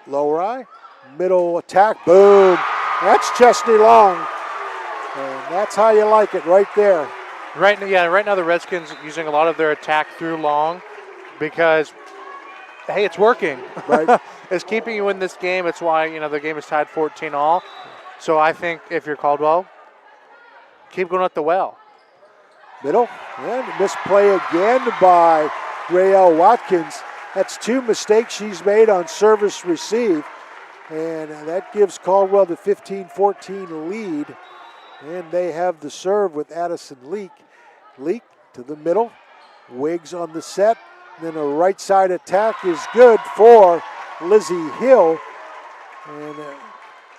S2: Lowry, middle attack, boom. That's Chesney Long. And that's how you like it right there.
S3: Right now the Redskins using a lot of their attack through Long because, hey, it's working.
S2: Right.
S3: It's keeping you in this game. It's why, the game is tied 14-all. So I think if you're Caldwell, keep going at the well.
S2: Middle, and misplay again by Rael Watkins. That's 2 mistakes she's made on service receive. And that gives Caldwell the 15-14 lead. And they have the serve with Addison Leak. Leak to the middle. Wiggs on the set. And then a right side attack is good for Lizzie Hill. And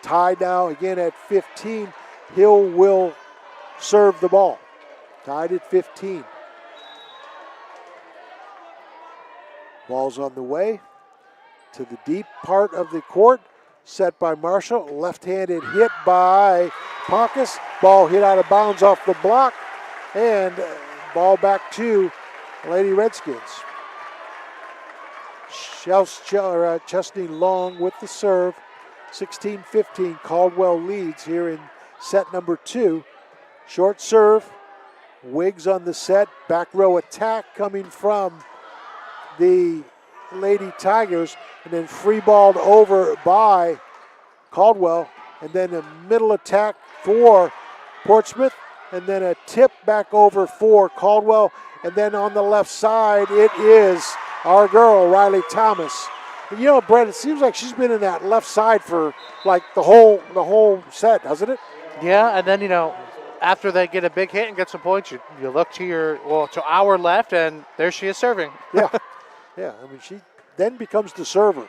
S2: tied now again at 15. Hill will serve the ball. Tied at 15. Ball's on the way to the deep part of the court. Set by Marshall. Left-handed hit by Pockus. Ball hit out of bounds off the block. And ball back to Lady Redskins. Chesney Long with the serve. 16-15. Caldwell leads here in set number 2. Short serve. Wiggs on the set. Back row attack coming from the Lady Tigers. And then free balled over by Caldwell. And then a middle attack for Portsmouth. And then a tip back over for Caldwell. And then on the left side, it is our girl, Riley Thomas. And Brett, it seems like she's been in that left side for like the whole set, doesn't it?
S3: Yeah, and then, after they get a big hit and get some points, you look to our left, and there she is serving.
S2: Yeah. I mean, she then becomes the server.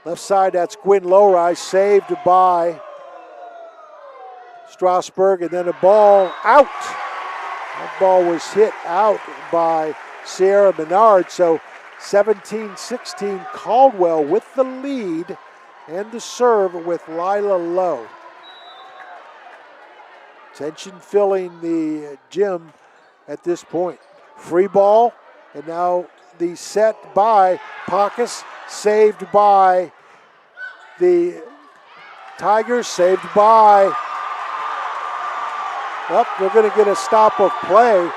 S2: Left side, that's Gwynn Lowry, saved by Strasburg, and then a ball out. That ball was hit out by Sierra Menard, so 17-16, Caldwell with the lead and the serve with Lila Lowe. Tension filling the gym at this point. Free ball, and now the set by Pockus, saved by the Tigers, saved by, they're going to get a stop of play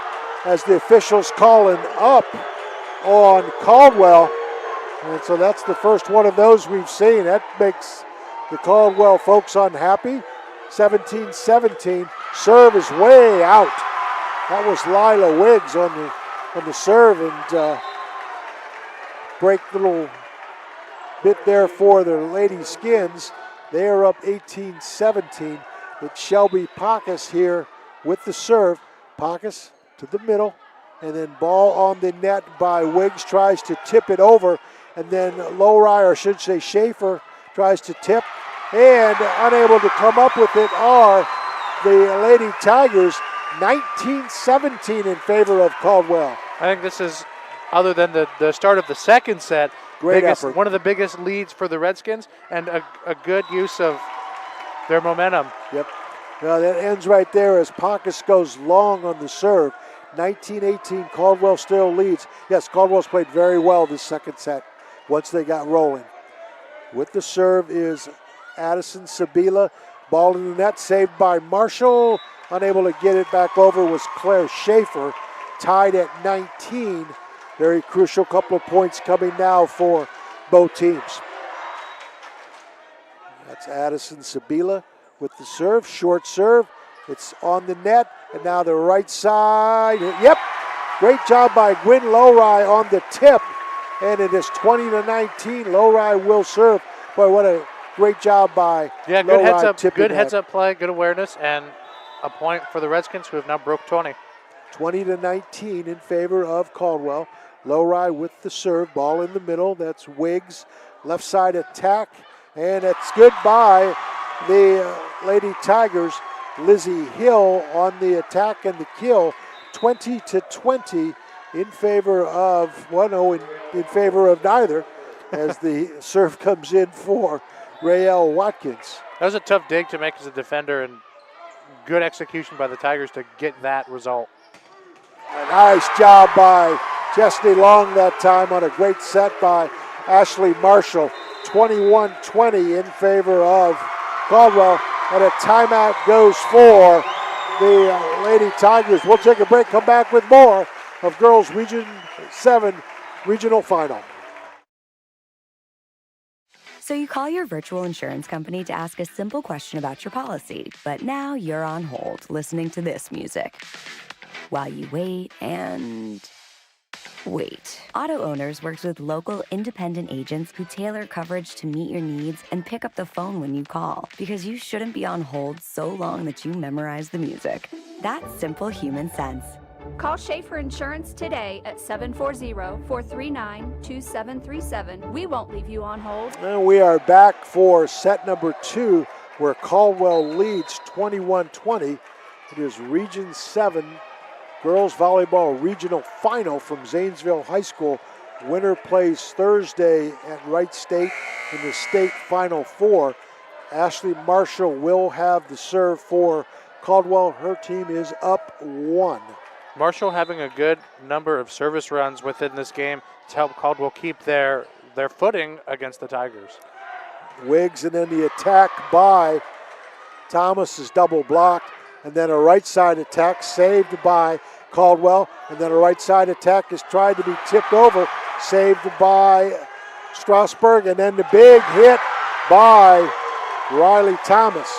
S2: as the officials calling up on Caldwell. And so that's the first one of those we've seen. That makes the Caldwell folks unhappy. 17-17, serve is way out. That was Lila Wiggs on the serve, and break little bit there for the Lady Skins. They are up 18-17. It's Shelby Pockus here with the serve. Pockus to the middle, and then ball on the net by Wiggs, tries to tip it over, and then Lowry, or should say Schaefer, tries to tip, and unable to come up with it are the Lady Tigers. 19-17 in favor of Caldwell.
S3: I think this is, other than the start of the second set,
S2: Great effort.
S3: one of the biggest leads for the Redskins, and a good use of their momentum.
S2: Yep. Now that ends right there as Pockus goes long on the serve. 19-18, Caldwell still leads. Yes, Caldwell's played very well this second set once they got rolling. With the serve is Addison Sabila. Ball in the net, saved by Marshall. Unable to get it back over was Claire Schaefer. Tied at 19. Very crucial couple of points coming now for both teams. That's Addison Sabila with the serve, short serve. It's on the net, and now the right side. Yep, great job by Gwynn Lowry on the tip, and it is 20-19. Lowry will serve. Boy, what a great job by
S3: good
S2: Lowry
S3: heads up,
S2: tipping
S3: good
S2: that.
S3: heads up play, good awareness, and a point for the Redskins, who have now broke 20.
S2: 20-19 in favor of Caldwell. Lowry with the serve, ball in the middle. That's Wiggs, left side attack, and it's good by the Lady Tigers. Lizzie Hill on the attack and the kill. 20-20 in favor of, in favor of neither, as the serve comes in for Raelle Watkins.
S3: That was a tough dig to make as a defender, and good execution by the Tigers to get that result.
S2: A nice job by Chesney Long that time on a great set by Ashley Marshall. 21-20 in favor of Caldwell, and a timeout goes for the Lady Tigers. We'll take a break, come back with more of Girls Region 7 Regional Final.
S10: So you call your virtual insurance company to ask a simple question about your policy, but now you're on hold listening to this music while you wait and wait. Auto Owners works with local independent agents who tailor coverage to meet your needs and pick up the phone when you call, because you shouldn't be on hold so long that you memorize the music. That's simple human sense.
S11: Call Schaefer Insurance today at 740-439-2737. We won't leave you on hold.
S2: And we are back for set number 2, where Caldwell leads 21-20. It is Region 7 Girls Volleyball Regional Final from Zanesville High School. Winner plays Thursday at Wright State in the state Final Four. Ashley Marshall will have the serve for Caldwell. Her team is up 1.
S3: Marshall having a good number of service runs within this game to help Caldwell keep their footing against the Tigers.
S2: Wiggs, and then the attack by Thomas is double blocked, and then a right side attack saved by Caldwell, and then a right side attack is tried to be tipped over, saved by Strasburg, and then the big hit by Riley Thomas.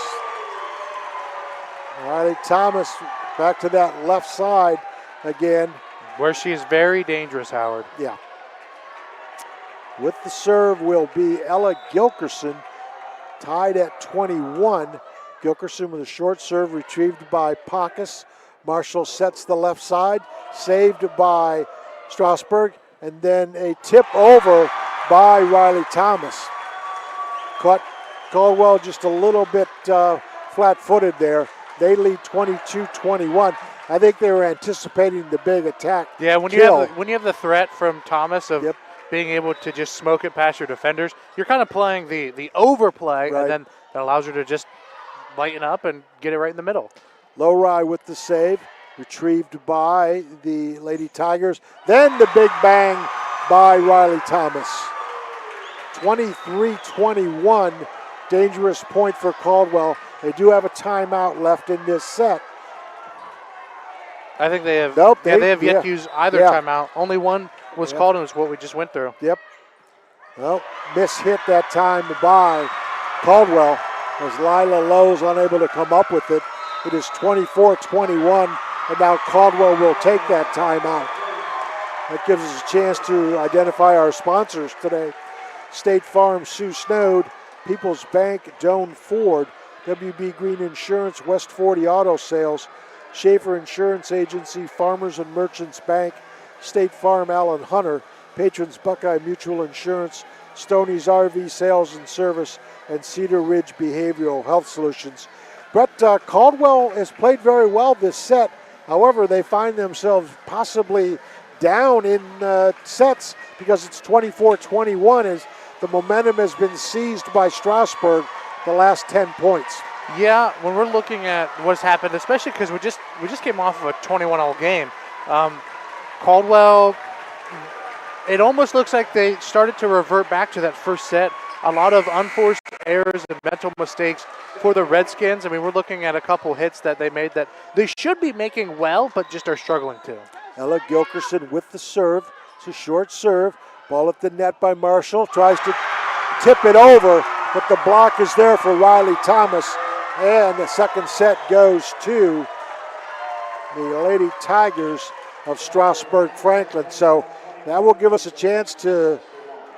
S2: Riley Thomas back to that left side again.
S3: Where she's very dangerous, Howard.
S2: Yeah. With the serve will be Ella Gilkerson, tied at 21. Gilkerson with a short serve retrieved by Pockus. Marshall sets the left side, saved by Strasburg, and then a tip over by Riley Thomas. Caught Caldwell just a little bit flat-footed there. They lead 22-21. I think they were anticipating the big attack.
S3: Yeah, when you have the threat from Thomas of being able to just smoke it past your defenders, you're kind of playing the overplay, and then that allows you to just lighten up and get it right in the middle.
S2: Lowry with the save, retrieved by the Lady Tigers. Then the big bang by Riley Thomas. 23-21, dangerous point for Caldwell. They do have a timeout left in this set.
S3: I think they have.
S2: Nope,
S3: they have yet to use either timeout. Only one was called, and it's what we just went through.
S2: Yep. Well, miss-hit that time by Caldwell as Lila Lowe's unable to come up with it. It is 24-21, and now Caldwell will take that timeout. That gives us a chance to identify our sponsors today. State Farm, Sue Snowed, People's Bank, Doan Ford, WB Green Insurance, West 40 Auto Sales, Schaefer Insurance Agency, Farmers and Merchants Bank, State Farm, Allen Hunter, Patrons Buckeye Mutual Insurance, Stoney's RV Sales and Service, and Cedar Ridge Behavioral Health Solutions. Brett, Caldwell has played very well this set. However, they find themselves possibly down in sets because it's 24-21 as the momentum has been seized by Strasburg the last 10 points.
S3: Yeah, when we're looking at what's happened, especially because we just came off of a 21-0 game. Caldwell, it almost looks like they started to revert back to that first set. A lot of unforced errors and mental mistakes for the Redskins. I mean, we're looking at a couple hits that they made that they should be making well, but just are struggling to.
S2: Ella Gilkerson with the serve. It's a short serve. Ball at the net by Marshall. Tries to tip it over, but the block is there for Riley Thomas. And the second set goes to the Lady Tigers of Strasburg-Franklin. So that will give us a chance to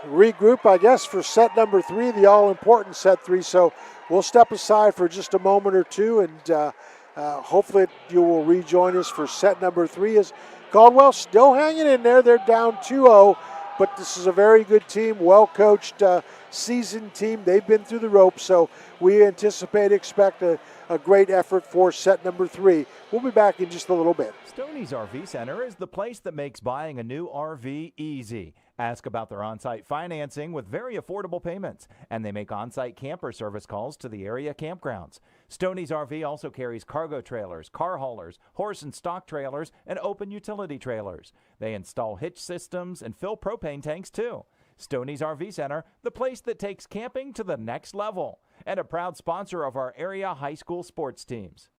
S2: regroup, I guess, for set number 3, the all-important set 3. So we'll step aside for just a moment or two, and hopefully you will rejoin us for set number 3. As Caldwell still hanging in there. They're down 2-0, but this is a very good team, well-coached, seasoned team. They've been through the ropes, so we expect a great effort for set number 3. We'll be back in just a little bit.
S1: Stoney's RV Center is the place that makes buying a new RV easy. Ask about their on-site financing with very affordable payments, and they make on-site camper service calls to the area campgrounds. Stoney's RV also carries cargo trailers, car haulers, horse and stock trailers, and open utility trailers. They install hitch systems and fill propane tanks too. Stoney's RV Center, the place that takes camping to the next level, and a proud sponsor of our area high school sports teams.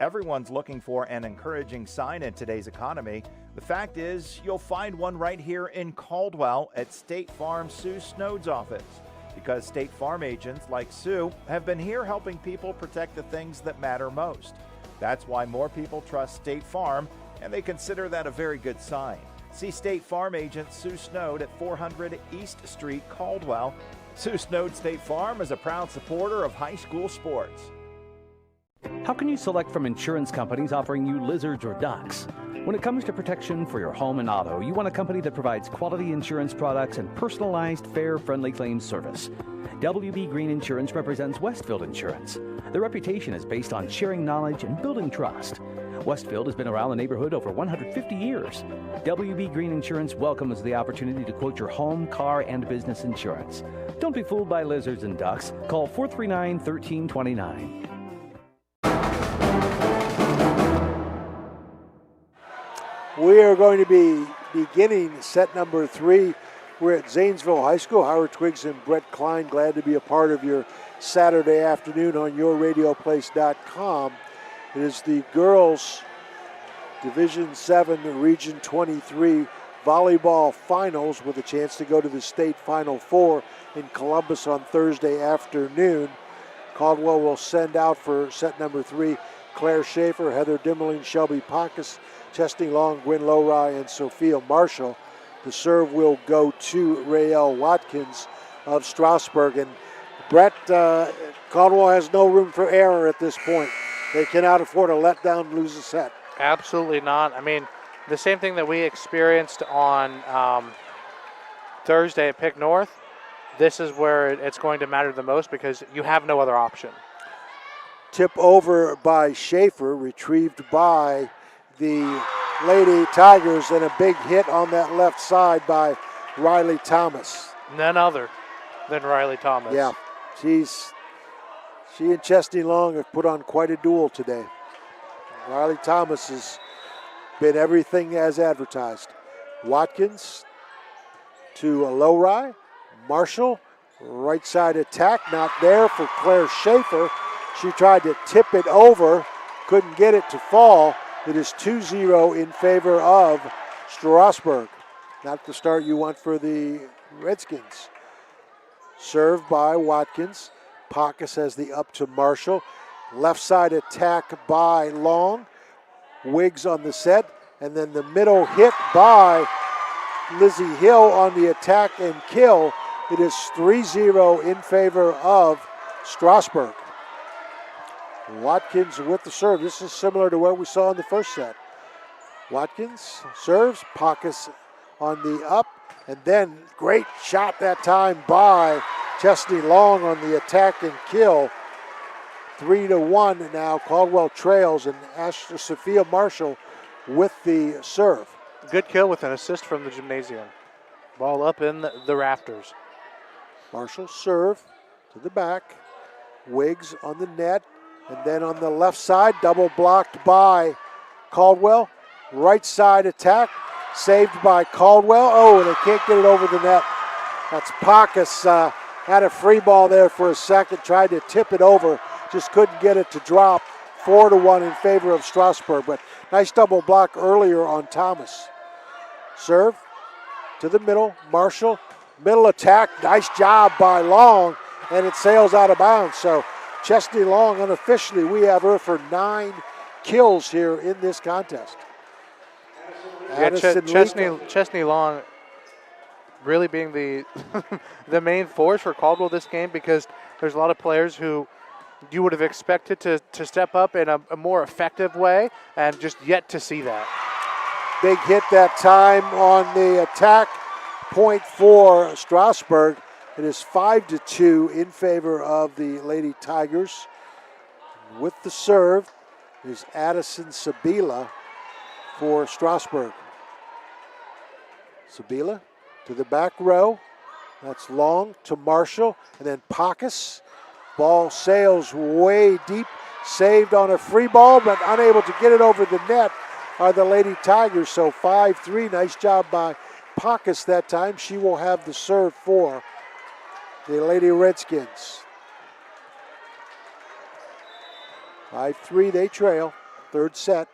S1: Everyone's looking for an encouraging sign in today's economy. The fact is, you'll find one right here in Caldwell at State Farm Sue Snowd's office. Because State Farm agents like Sue have been here helping people protect the things that matter most. That's why more people trust State Farm, and they consider that a very good sign. See State Farm agent Sue Snowd at 400 East Street, Caldwell. Sue Snowd State Farm is a proud supporter of high school sports.
S12: How can you select from insurance companies offering you lizards or ducks? When it comes to protection for your home and auto, you want a company that provides quality insurance products and personalized, fair, friendly claims service. WB Green Insurance represents Westfield Insurance. Their reputation is based on sharing knowledge and building trust. Westfield has been around the neighborhood over 150 years. WB Green Insurance welcomes the opportunity to quote your home, car, and business insurance. Don't be fooled by lizards and ducks. Call 439-1329.
S2: We are going to be beginning set number 3. We're at Zanesville High School. Howard Twiggs and Brett Kline, glad to be a part of your Saturday afternoon on yourradioplace.com. It is the girls Division 7 Region 23 volleyball finals with a chance to go to the state Final Four in Columbus on Thursday afternoon. Caldwell will send out for set number 3 Claire Schaefer, Heather Dimmeling, Shelby Pacus, Chesney Long, Gwen Lowry, and Sophia Marshall. The serve will go to Raelle Watkins of Strasburg. And Brett, Caldwell has no room for error at this point. They cannot afford a letdown, lose a set.
S3: Absolutely not. I mean, the same thing that we experienced on Thursday at Pick North, this is where it's going to matter the most because you have no other option.
S2: Tip over by Schaefer, retrieved by the Lady Tigers, and a big hit on that left side by Riley Thomas.
S3: None other than Riley Thomas.
S2: Yeah, she and Chesney Long have put on quite a duel today. Riley Thomas has been everything as advertised. Watkins to Lowry. Marshall, right side attack, not there for Claire Schaefer. She tried to tip it over, couldn't get it to fall. It is 2-0 in favor of Strasburg. Not the start you want for the Redskins. Served by Watkins. Pacus has the up to Marshall. Left side attack by Long. Wiggs on the set. And then the middle hit by Lizzie Hill on the attack and kill. It is 3-0 in favor of Strasburg. Watkins with the serve. This is similar to what we saw in the first set. Watkins serves, Pacus on the up, and then great shot that time by Chesney Long on the attack and kill. 3-1 now. Caldwell trails, and Sophia Marshall with the serve.
S3: good kill with an assist from the gymnasium. Ball up in the rafters.
S2: Marshall serve to the back. Wiggs on the net. And then on the left side, double blocked by Caldwell. Right side attack, saved by Caldwell. Oh, and they can't get it over the net. That's Pacus. Had a free ball there for a second, tried to tip it over. Just couldn't get it to drop. 4-1 in favor of Strasburg. But nice double block earlier on Thomas. Serve to the middle. Marshall, middle attack. Nice job by Long, and it sails out of bounds. So Chesney Long, unofficially, we have her for 9 kills here in this contest.
S3: Yeah, Chesney Long really being the the main force for Caldwell this game, because there's a lot of players who you would have expected to step up in a more effective way, and just yet to see that.
S2: Big hit that time on the attack. Point for Strasburg. It is 5-2 in favor of the Lady Tigers. With the serve is Addison Sabila for Strasburg. Sabila to the back row. That's Long to Marshall, and then Pacus. Ball sails way deep, saved on a free ball, but unable to get it over the net are the Lady Tigers. So 5-3, nice job by Pacus that time. She will have the serve for the Lady Redskins. 5-3, they trail. Third set.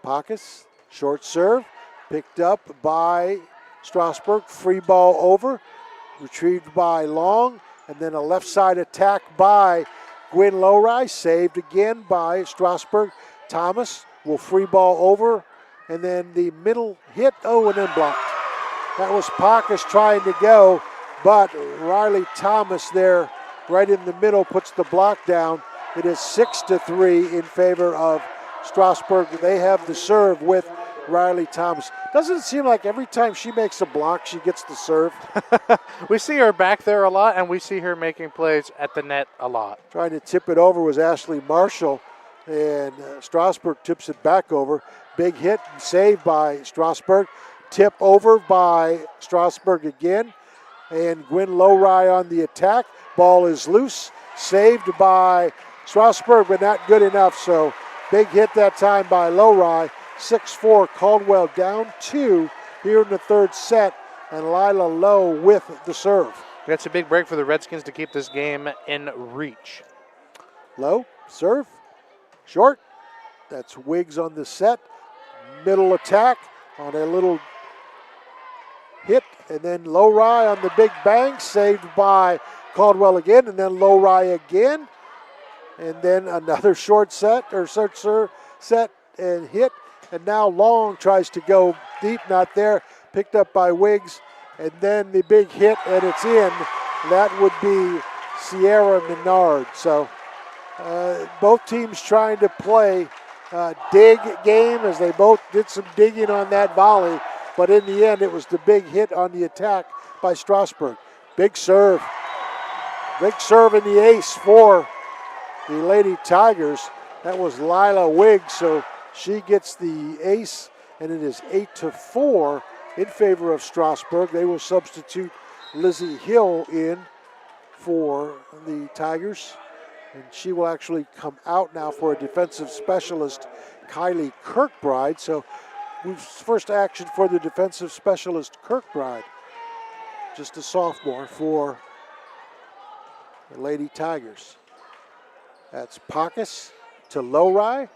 S2: Pacus, short serve, picked up by Strasburg. Free ball over, retrieved by Long, and then a left side attack by Gwynn Lowry, saved again by Strasburg. Thomas will free ball over, and then the middle hit, and then blocked. That was Pacus trying to go, but Riley Thomas there right in the middle puts the block down. It is 6-3 in favor of Strasburg. They have the serve with Riley Thomas. Doesn't seem like every time she makes a block, she gets the serve.
S3: We see her back there a lot, and we see her making plays at the net a lot.
S2: Trying to tip it over was Ashley Marshall, and Strasburg tips it back over. Big hit and save by Strasburg. Tip over by Strasburg again, and Gwynn Lowry on the attack. Ball is loose, saved by Strasburg, but not good enough. So big hit that time by Lowry. 6-4, Caldwell down 2 here in the third set, and Lila Lowe with the serve.
S3: That's a big break for the Redskins to keep this game in reach.
S2: Lowe, serve, short. That's Wiggs on the set. Middle attack on a little hit, and then Lowry on the big bang, saved by Caldwell again, and then Lowry again, and then another short set, or short serve set and hit. And now Long tries to go deep, not there. Picked up by Wiggs, and then the big hit, and it's in. That would be Sierra Menard. So both teams trying to play dig game, as they both did some digging on that volley. But in the end, it was the big hit on the attack by Strasburg. Big serve. Big serve in the ace for the Lady Tigers. That was Lila Wiggs, so she gets the ace, and it is 8-4 in favor of Strasburg. They will substitute Lizzie Hill in for the Tigers, and she will actually come out now for a defensive specialist, Kylie Kirkbride. So first action for the defensive specialist, Kirkbride. Just a sophomore for the Lady Tigers. That's Pacus to Lowry.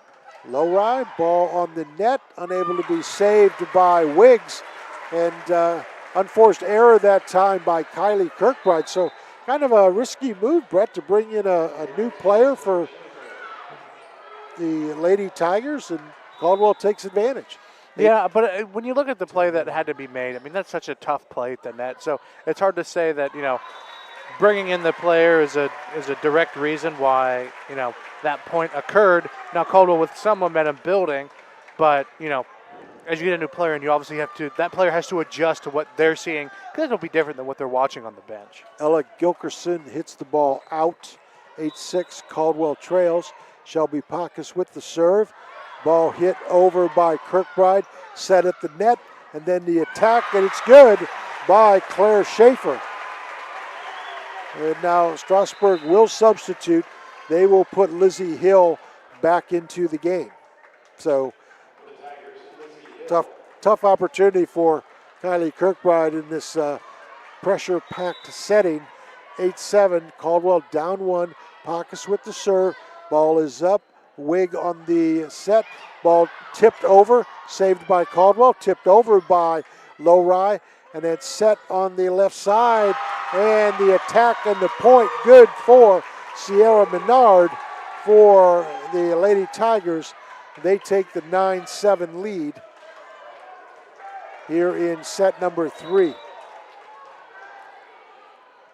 S2: Lowry, ball on the net, unable to be saved by Wiggs, and unforced error that time by Kylie Kirkbride. So kind of a risky move, Brett, to bring in a new player for the Lady Tigers, and Caldwell takes advantage.
S3: Yeah, but when you look at the play that had to be made, I mean, that's such a tough play at the net. So it's hard to say that, bringing in the player is a direct reason why, that point occurred. Now Caldwell with some momentum building, but, as you get a new player, and you obviously that player has to adjust to what they're seeing, because it'll be different than what they're watching on the bench.
S2: Ella Gilkerson hits the ball out. 8-6, Caldwell trails. Shelby Pacus with the serve. Ball hit over by Kirkbride, set at the net, and then the attack, and it's good by Claire Schaefer. And now Strasburg will substitute. They will put Lizzie Hill back into the game. So tough opportunity for Kylie Kirkbride in this pressure-packed setting. 8-7, Caldwell down one. Pockus with the serve. Ball is up. Wig on the set. Ball tipped over, saved by Caldwell, tipped over by Lowry, and then set on the left side. And the attack and the point good for Sierra Menard for the Lady Tigers. They take the 9-7 lead here in set number 3.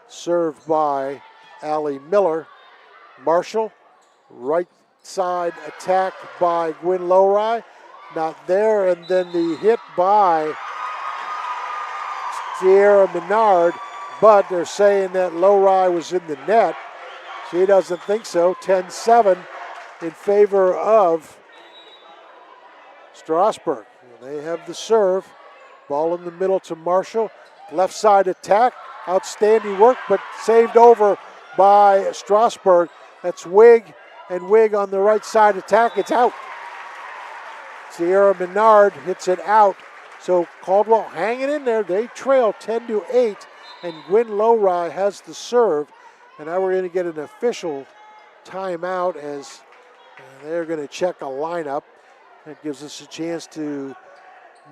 S2: Served by Allie Miller. Marshall, right side attack by Gwyn Lowry. Not there, and then the hit by Sierra Menard, but they're saying that Lowry was in the net. She doesn't think so. 10-7 in favor of Strasburg. They have the serve. Ball in the middle to Marshall. Left side attack. Outstanding work, but saved over by Strasburg. That's Wig, and Wig on the right side attack. It's out. Sierra Menard hits it out. So Caldwell hanging in there. They trail 10-8, and Gwyn Lowry has the serve. And now we're going to get an official timeout as they're going to check a lineup. That gives us a chance to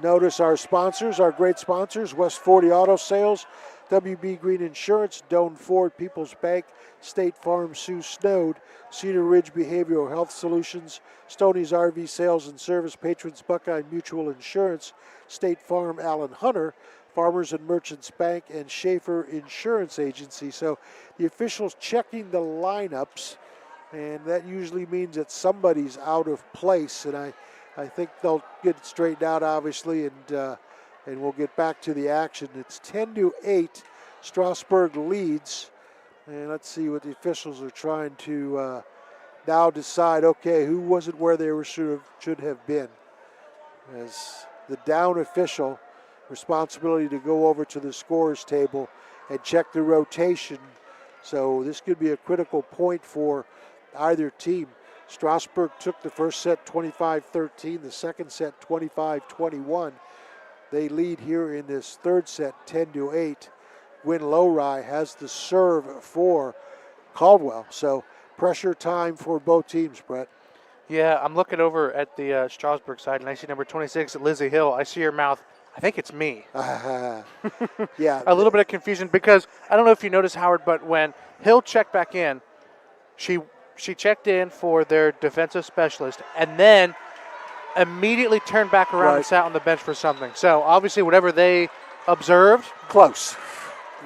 S2: notice our sponsors, our great sponsors: West 40 Auto Sales, WB Green Insurance, Doan Ford, People's Bank, State Farm, Sue Snowed, Cedar Ridge Behavioral Health Solutions, Stoney's RV Sales and Service, Patrons Buckeye Mutual Insurance, State Farm, Allen Hunter, Farmers and Merchants Bank, and Schaefer Insurance Agency. So the officials checking the lineups, and that usually means that somebody's out of place, and I think they'll get it straightened out, obviously, and we'll get back to the action. It's 10-8. Strasburg leads. And let's see what the officials are trying to now decide. Okay, who wasn't where they should have been? As the down official, responsibility to go over to the scorers table and check the rotation. So this could be a critical point for either team. Strasburg took the first set 25-13, the second set 25-21. They lead here in this third set 10-8. Gwyn Lowry has the serve for Caldwell. So pressure time for both teams, Brett.
S3: Yeah, I'm looking over at the Strasburg side, and I see number 26, Lizzie Hill. I see her mouth. I think it's me.
S2: Yeah.
S3: A little bit of confusion because I don't know if you noticed, Howard, but when Hill checked back in, she checked in for their defensive specialist and then immediately turned back around and sat on the bench for something. So obviously whatever they observed.
S2: Close.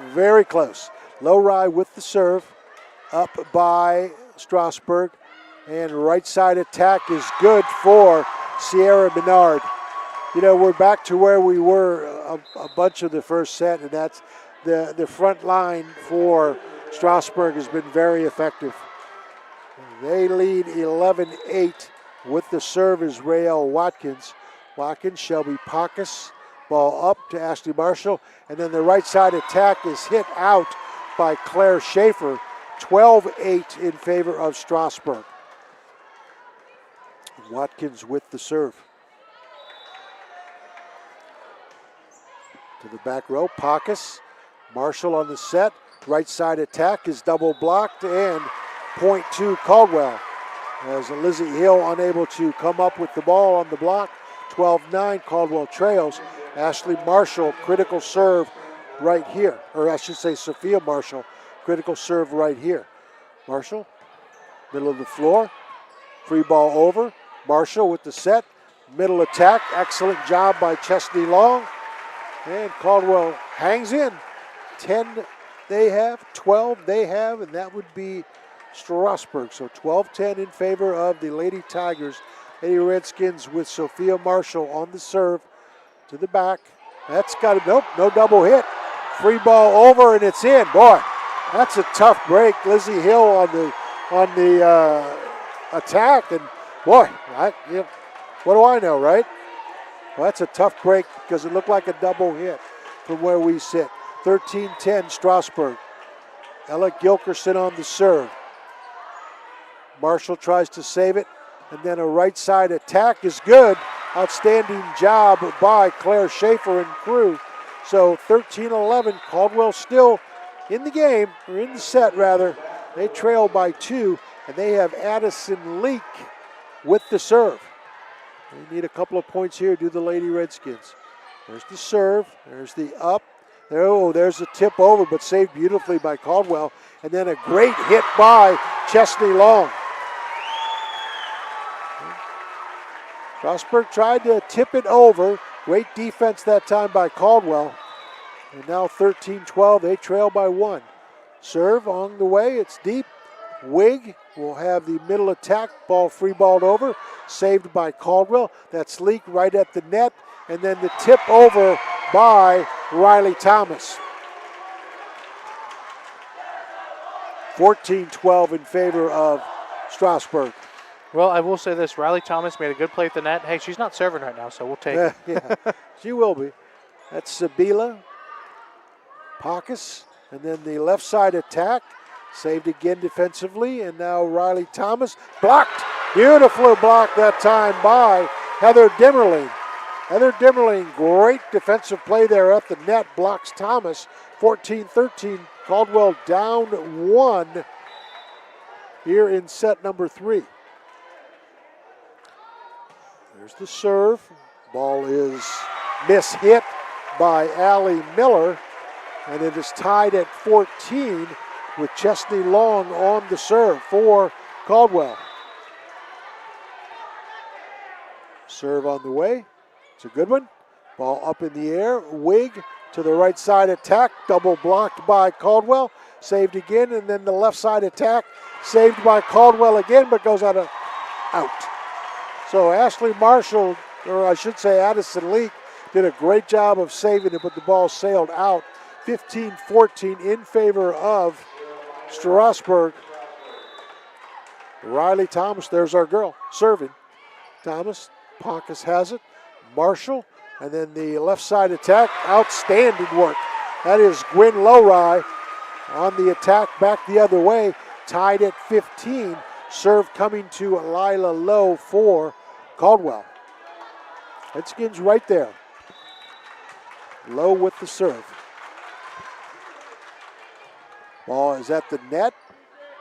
S2: Very close. Lowry with the serve. Up by Strasburg. And right side attack is good for Sierra Menard. You know, we're back to where we were a bunch of the first set, and that's the front line for Strasburg has been very effective. They lead 11-8 with the serve is Rael Watkins. Watkins, Shelby Pockus, ball up to Ashley Marshall, and then the right side attack is hit out by Claire Schaefer. 12-8 in favor of Strasburg. Watkins with the serve. To the back row, Pockus. Marshall on the set. Right side attack is double blocked, and point to Caldwell. As Lizzie Hill unable to come up with the ball on the block. 12-9, Caldwell trails. Ashley Marshall, critical serve right here. Or I should say Sophia Marshall, critical serve right here. Marshall, middle of the floor. Free ball over. Marshall with the set. Middle attack, excellent job by Chesney Long. And Caldwell hangs in. 10 they have, 12 they have, and that would be Strasburg. So 12-10 in favor of the Lady Tigers. Lady Redskins with Sophia Marshall on the serve to the back. That's got it. Nope, no double hit. Free ball over, and it's in. Boy, that's a tough break. Lizzie Hill on the attack, and boy, What do I know, right? Well, that's a tough break because it looked like a double hit from where we sit. 13-10 Strasburg. Ella Gilkerson on the serve. Marshall tries to save it, and then a right side attack is good. Outstanding job by Claire Schaefer and crew. So 13-11, Caldwell still in the game, or in the set rather. They trail by 2, and they have Addison Leak with the serve. They need a couple of points here, do the Lady Redskins. There's the serve, there's the up. There's the tip over, but saved beautifully by Caldwell. And then a great hit by Chesney Long. Strasburg tried to tip it over. Great defense that time by Caldwell. And now 13-12, they trail by 1. Serve on the way, it's deep. Wig will have the middle attack, ball free balled over, saved by Caldwell. That's Leak right at the net, and then the tip over by Riley Thomas. 14-12 in favor of Strasburg.
S3: Well, I will say this, Riley Thomas made a good play at the net. Hey, she's not serving right now, so we'll take it.
S2: Yeah, she will be. That's Sabila, Pacus, and then the left side attack. Saved again defensively, and now Riley Thomas blocked. Beautifully blocked that time by Heather Dimmerling. Heather Dimmerling, great defensive play there at the net, blocks Thomas. 14-13, Caldwell down 1 here in set number 3. There's the serve. Ball is mishit by Allie Miller, and it is tied at 14 with Chesney Long on the serve for Caldwell. Serve on the way. It's a good one. Ball up in the air. Wig to the right side attack. Double blocked by Caldwell. Saved again, and then the left side attack. Saved by Caldwell again, but goes out. So Ashley Marshall, or I should say Addison Leak, did a great job of saving it, but the ball sailed out. 15-14 in favor of Strasburg. Riley Thomas, there's our girl, serving. Thomas, Pacus has it. Marshall, and then the left side attack. Outstanding work. That is Gwen Lowry on the attack back the other way. Tied at 15. Serve coming to Lila Lowe for Caldwell. Redskins right there. Lowe with the serve. Ball is at the net.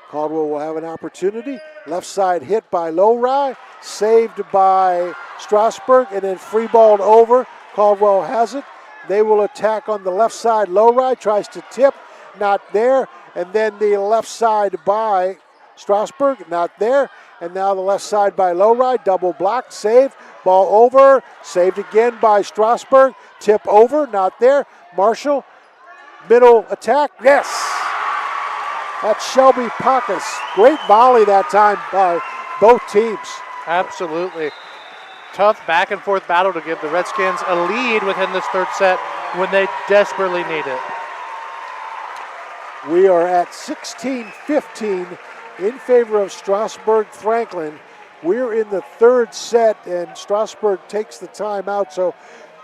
S2: Caldwell will have an opportunity. Left side hit by Lowry. Saved by Strasburg, and then free balled over. Caldwell has it. They will attack on the left side. Lowry tries to tip. Not there. And then the left side by Strasburg. Not there. And now the left side by Lowry. Double blocked. Saved. Ball over. Saved again by Strasburg. Tip over. Not there. Marshall. Middle attack. Yes. That's Shelby Pacus. Great volley that time by both teams.
S3: Absolutely. Tough back and forth battle to give the Redskins a lead within this third set when they desperately need it.
S2: We are at 16-15 in favor of Strasburg-Franklin. We're in the third set, and Strasburg takes the timeout. So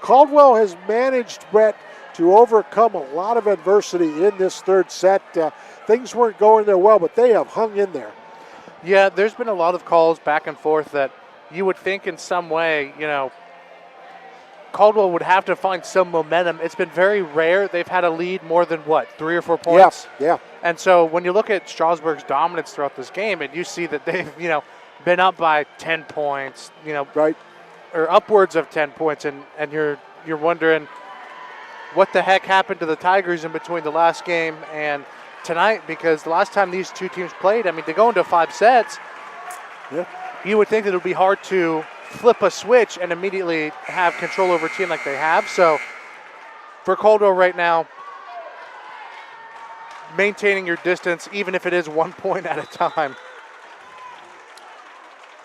S2: Caldwell has managed, Brett, to overcome a lot of adversity in this third set. Things weren't going there well, but they have hung in there.
S3: Yeah, there's been a lot of calls back and forth that you would think in some way, Caldwell would have to find some momentum. It's been very rare. They've had a lead more than, 3 or 4 points?
S2: Yeah.
S3: And so when you look at Strasburg's dominance throughout this game, and you see that they've, been up by 10 points,
S2: right,
S3: or upwards of 10 points, and you're wondering what the heck happened to the Tigers in between the last game and tonight, because the last time these two teams played, they go into 5 sets.
S2: Yeah.
S3: You would think that it would be hard to flip a switch and immediately have control over a team like they have. So for Caldwell right now, maintaining your distance, even if it is 1 point at a time.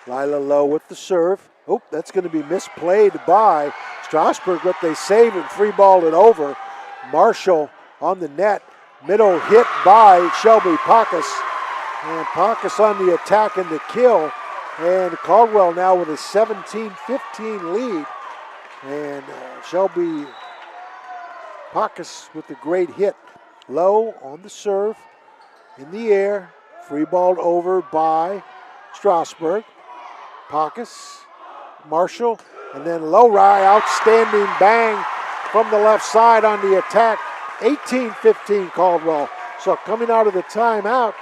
S2: Lila Lowe with the serve. Oh, that's going to be misplayed by Strasburg, but they save and free balled it over. Marshall on the net. Middle hit by Shelby Pacus. And Pacus on the attack and the kill. And Caldwell now with a 17-15 lead. And Shelby Pacus with the great hit. Low on the serve, in the air, free balled over by Strasburg. Pacus, Marshall, and then Lowry, outstanding bang from the left side on the attack. 18-15 Caldwell. So coming out of the timeout,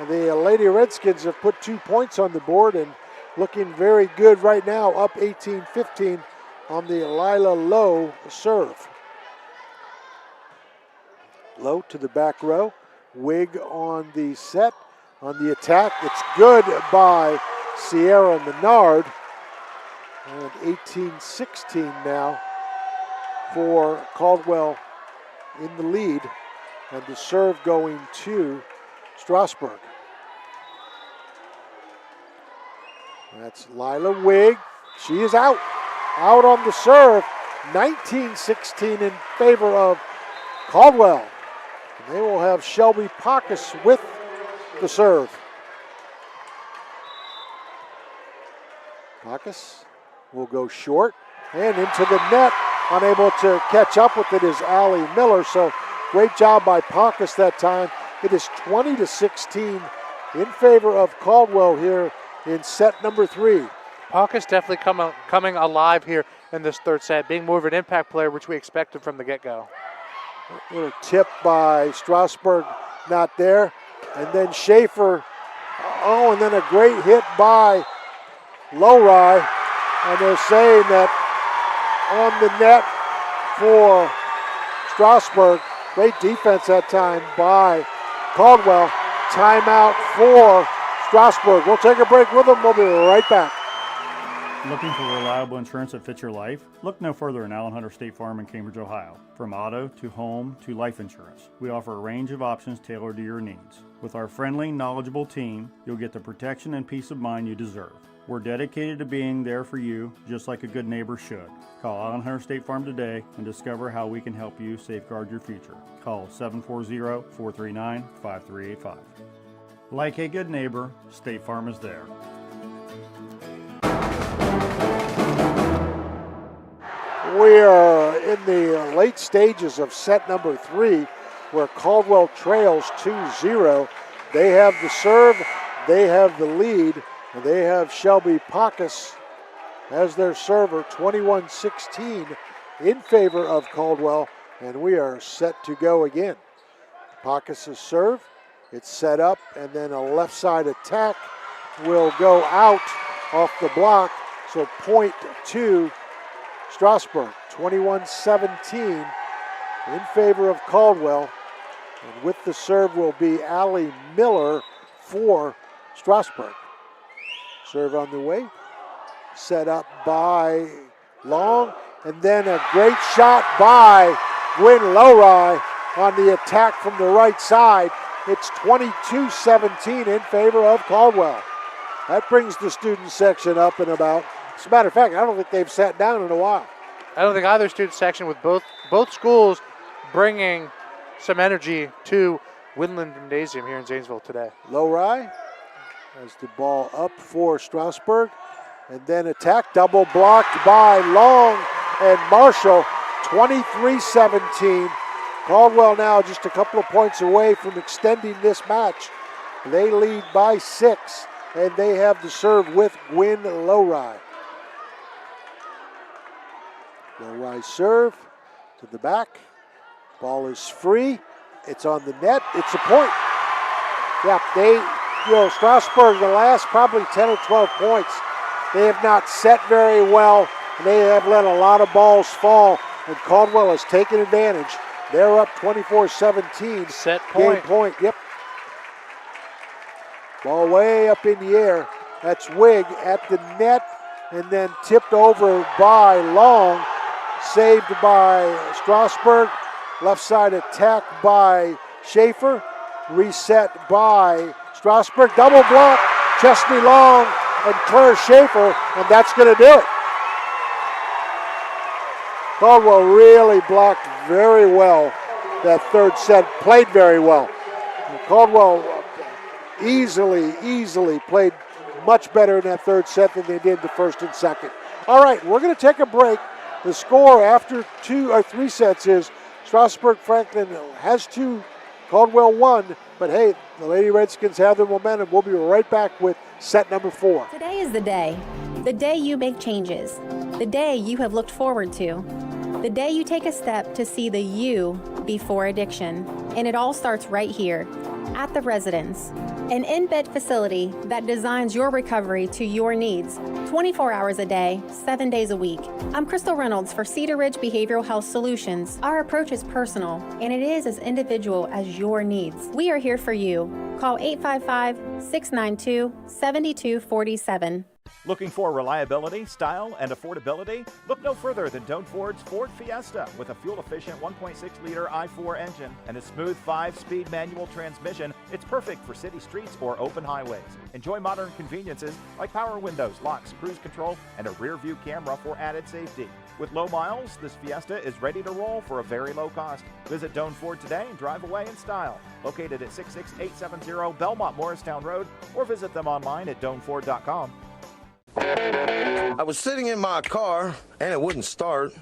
S2: the Lady Redskins have put 2 points on the board and looking very good right now, up 18-15 on the Lila Lowe serve. Lowe to the back row. Wig on the set. On the attack, it's good by Sierra Menard. And 18-16 now for Caldwell in the lead. And the serve going to Strasburg. That's Lila Wig. She is out. Out on the serve. 19-16 in favor of Caldwell. And they will have Shelby Pacus with the serve. Pacus will go short and into the net. Unable to catch up with it is Allie Miller. So great job by Pacus that time. It is 20-16 in favor of Caldwell here in set number 3.
S3: Pacus definitely coming alive here in this third set, being more of an impact player, which we expected from the get-go.
S2: Little tip by Strasburg, not there. And then Schaefer, and then a great hit by Lowry. And they're saying that on the net for Strasburg. Great defense that time by Caldwell. Timeout for Strasburg. We'll take a break with them. We'll be right back.
S5: Looking for reliable insurance that fits your life? Look no further than Allen Hunter State Farm in Cambridge, Ohio. From auto to home to life insurance, we offer a range of options tailored to your needs. With our friendly, knowledgeable team, you'll get the protection and peace of mind you deserve. We're dedicated to being there for you, just like a good neighbor should. Call Allen Hunter State Farm today and discover how we can help you safeguard your future. Call 740-439-5385. Like a good neighbor, State Farm is there.
S2: We are in the late stages of set number 3, where Caldwell trails 2-0. They have the serve, they have the lead, and they have Shelby Pacus as their server, 21-16 in favor of Caldwell, and we are set to go again. Pacus' serve, it's set up, and then a left side attack will go out off the block, so point to Strasburg, 21-17 in favor of Caldwell. And with the serve will be Allie Miller for Strasburg. Serve on the way, set up by Long, and then a great shot by Gwyn Lowry on the attack from the right side. It's 22-17 in favor of Caldwell. That brings the student section up and about. As a matter of fact, I don't think they've sat down in a while.
S3: I don't think either student section, with both schools bringing some energy to Woodland Gymnasium here in Zanesville today.
S2: Lowry has the ball up for Strasburg, and then attack, double blocked by Long and Marshall, 23-17. Caldwell now just a couple of points away from extending this match. They lead by 6, and they have the serve with Gwyn Lowry. Lowry serve to the back. Ball is free. It's on the net. It's a point. Yeah, Strasburg, the last probably 10 or 12 points, they have not set very well. They have let a lot of balls fall, and Caldwell has taken advantage. They're up 24-17.
S3: Set point.
S2: Game point, yep. Ball way up in the air. That's Wig at the net, and then tipped over by Long. Saved by Strasburg. Left side attack by Schaefer. Reset by Strasburg. Double block. Chesney Long and Claire Schaefer, and that's going to do it. Caldwell really blocked very well that third set. Played very well. And Caldwell easily played much better in that third set than they did the first and second. All right, we're going to take a break. The score after 2 or 3 sets is Strasburg-Franklin has 2, Caldwell 1, but hey, the Lady Redskins have the momentum. We'll be right back with set number 4.
S6: Today is the day you make changes, the day you have looked forward to, the day you take a step to see the you before addiction. And it all starts right here at the Residence, an in-bed facility that designs your recovery to your needs, 24 hours a day, 7 days a week. I'm Crystal Reynolds for Cedar Ridge Behavioral Health Solutions. Our approach is personal, and it is as individual as your needs. We are here for you. Call 855-692-7247.
S1: Looking for reliability, style, and affordability? Look no further than Doan Ford's Ford Fiesta with a fuel-efficient 1.6-liter i4 engine and a smooth 5-speed manual transmission. It's perfect for city streets or open highways. Enjoy modern conveniences like power windows, locks, cruise control, and a rear-view camera for added safety. With low miles, this Fiesta is ready to roll for a very low cost. Visit Doan Ford today and drive away in style. Located at 66870 Belmont Morristown Road, or visit them online at doanford.com.
S13: I was sitting in my car and it wouldn't start.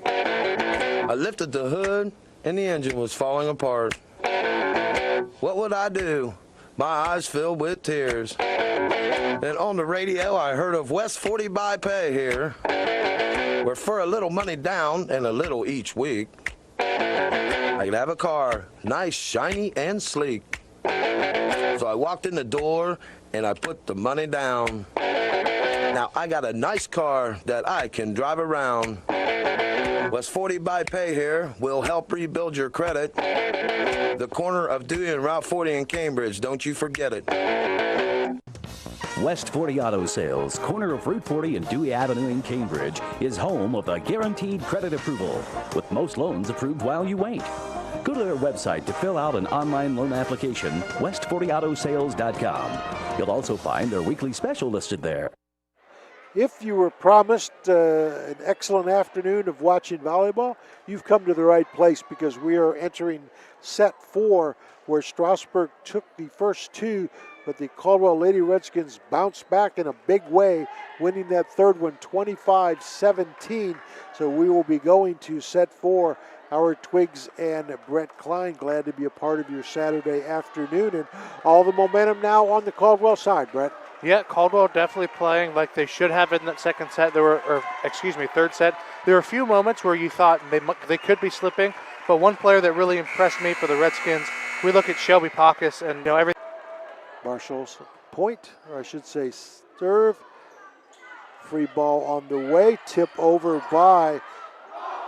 S13: I lifted the hood and the engine was falling apart. What would I do? My eyes filled with tears. Then on the radio I heard of West 40 by Pay here, where for a little money down and a little each week, I could have a car, nice, shiny, and sleek. So I walked in the door and I put the money down. Now I got a nice car that I can drive around. West 40 by Pay here will help rebuild your credit. The corner of Dewey and Route 40 in Cambridge, don't you forget it.
S12: West 40 Auto Sales, corner of Route 40 and Dewey Avenue in Cambridge, is home of the guaranteed credit approval, with most loans approved while you wait. Go to their website to fill out an online loan application, west40autosales.com. You'll also find their weekly special listed there.
S2: If you were promised an excellent afternoon of watching volleyball, you've come to the right place, because we are entering set 4, where Strasburg took the first 2, but the Caldwell Lady Redskins bounced back in a big way, winning that third one 25-17. So we will be going to set 4. Howard Twiggs and Brett Kline, glad to be a part of your Saturday afternoon, and all the momentum now on the Caldwell side, Brett.
S3: Yeah, Caldwell definitely playing like they should have in that second set. Third set. There were a few moments where you thought they could be slipping, but one player that really impressed me for the Redskins, we look at Shelby Pacus, and everything.
S2: Marshall's point, or I should say serve. Free ball on the way, tip over by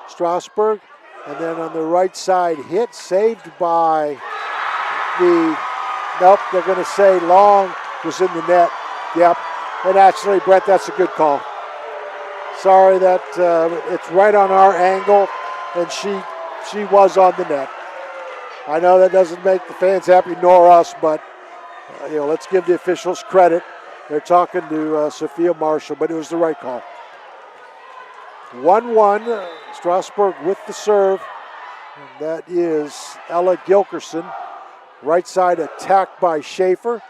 S2: Strasburg, and then on the right side hit, saved by nope, they're going to say Long was in the net. Yep, and actually, Brett, that's a good call. Sorry that it's right on our angle, and she was on the net. I know that doesn't make the fans happy, nor us, but let's give the officials credit. They're talking to Sophia Marshall, but it was the right call. 1-1, Strasburg with the serve, and that is Ella Gilkerson. Right side attack by Schaefer.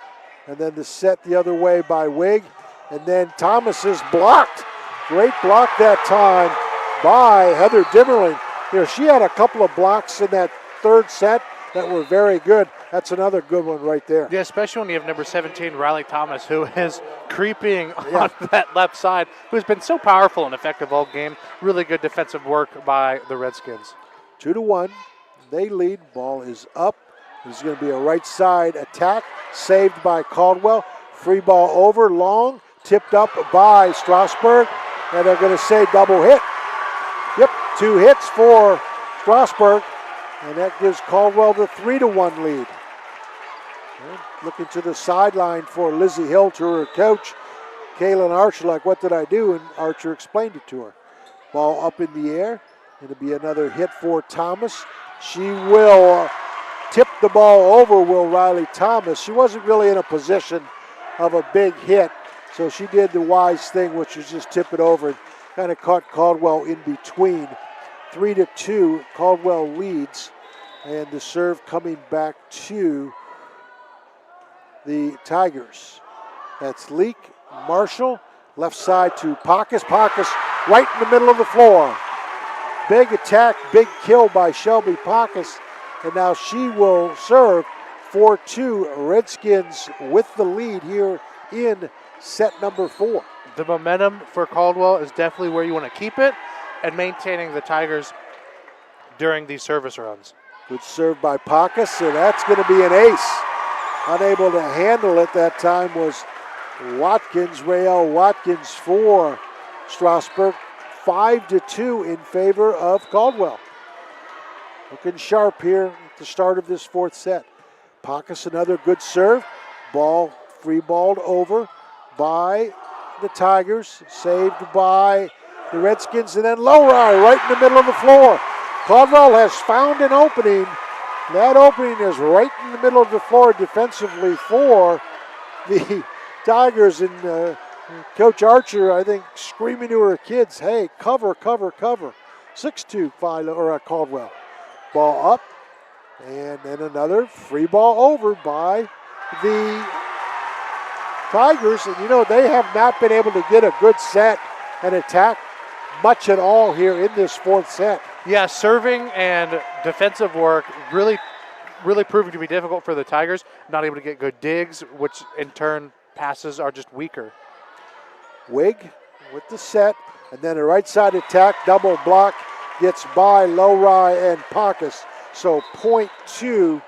S2: And then the set the other way by Wig. And then Thomas is blocked. Great block that time by Heather Dimmerling. She had a couple of blocks in that third set that were very good. That's another good one right there.
S3: Yeah, especially when you have number 17, Riley Thomas, who is creeping on that left side, who's been so powerful and effective all game. Really good defensive work by the Redskins.
S2: 2-1. They lead. Ball is up. There's going to be a right side attack, saved by Caldwell. Free ball over, Long, tipped up by Strasburg, and they're going to say double hit. Yep, 2 hits for Strasburg, and that gives Caldwell the 3-1 lead. And looking to the sideline for Lizzie Hill, to her coach, Kaylin Archer, like, what did I do? And Archer explained it to her. Ball up in the air. It'll be another hit for Thomas. She will tip the ball over, will Riley Thomas. She wasn't really in a position of a big hit, so she did the wise thing, which was just tip it over and kind of caught Caldwell in between. 3-2, Caldwell leads, and the serve coming back to the Tigers. That's Leak, Marshall, left side to Pacas. Pacas right in the middle of the floor. Big attack, big kill by Shelby Pacas. And now she will serve 4-2. Redskins with the lead here in set number 4.
S3: The momentum for Caldwell is definitely where you want to keep it, and maintaining the Tigers during these service runs.
S2: Good serve by Pacas, and that's going to be an ace. Unable to handle it that time was Watkins, Rael Watkins for Strasburg. 5-2 in favor of Caldwell. Looking sharp here at the start of this 4th set. Pacas, another good serve. Ball free balled over by the Tigers, saved by the Redskins, and then Lowry right in the middle of the floor. Caldwell has found an opening. That opening is right in the middle of the floor defensively for the Tigers, and Coach Archer, I think, screaming to her kids, hey, cover, cover, cover. 6-2 Caldwell. Ball up, and then another free ball over by the Tigers. And you know, they have not been able to get a good set and attack much at all here in this 4th set.
S3: Yeah, serving and defensive work really proving to be difficult for the Tigers. Not able to get good digs, which in turn passes are just weaker.
S2: Wig with the set, and then a right side attack, double block, gets by Lowry and Pacas. So point to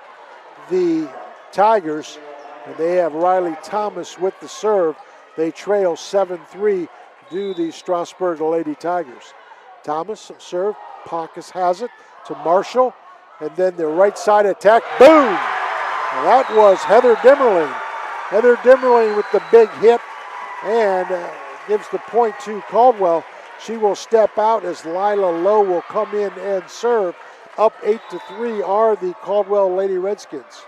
S2: the Tigers, and they have Riley Thomas with the serve. They trail 7-3 to the Strasburg Lady Tigers. Thomas serve, Pacas has it to Marshall, and then the right side attack, boom! Now that was Heather Dimmerling. Heather Dimmerling with the big hit, and gives the point to Caldwell. She will step out as Lila Lowe will come in and serve. Up 8-3 are the Caldwell Lady Redskins.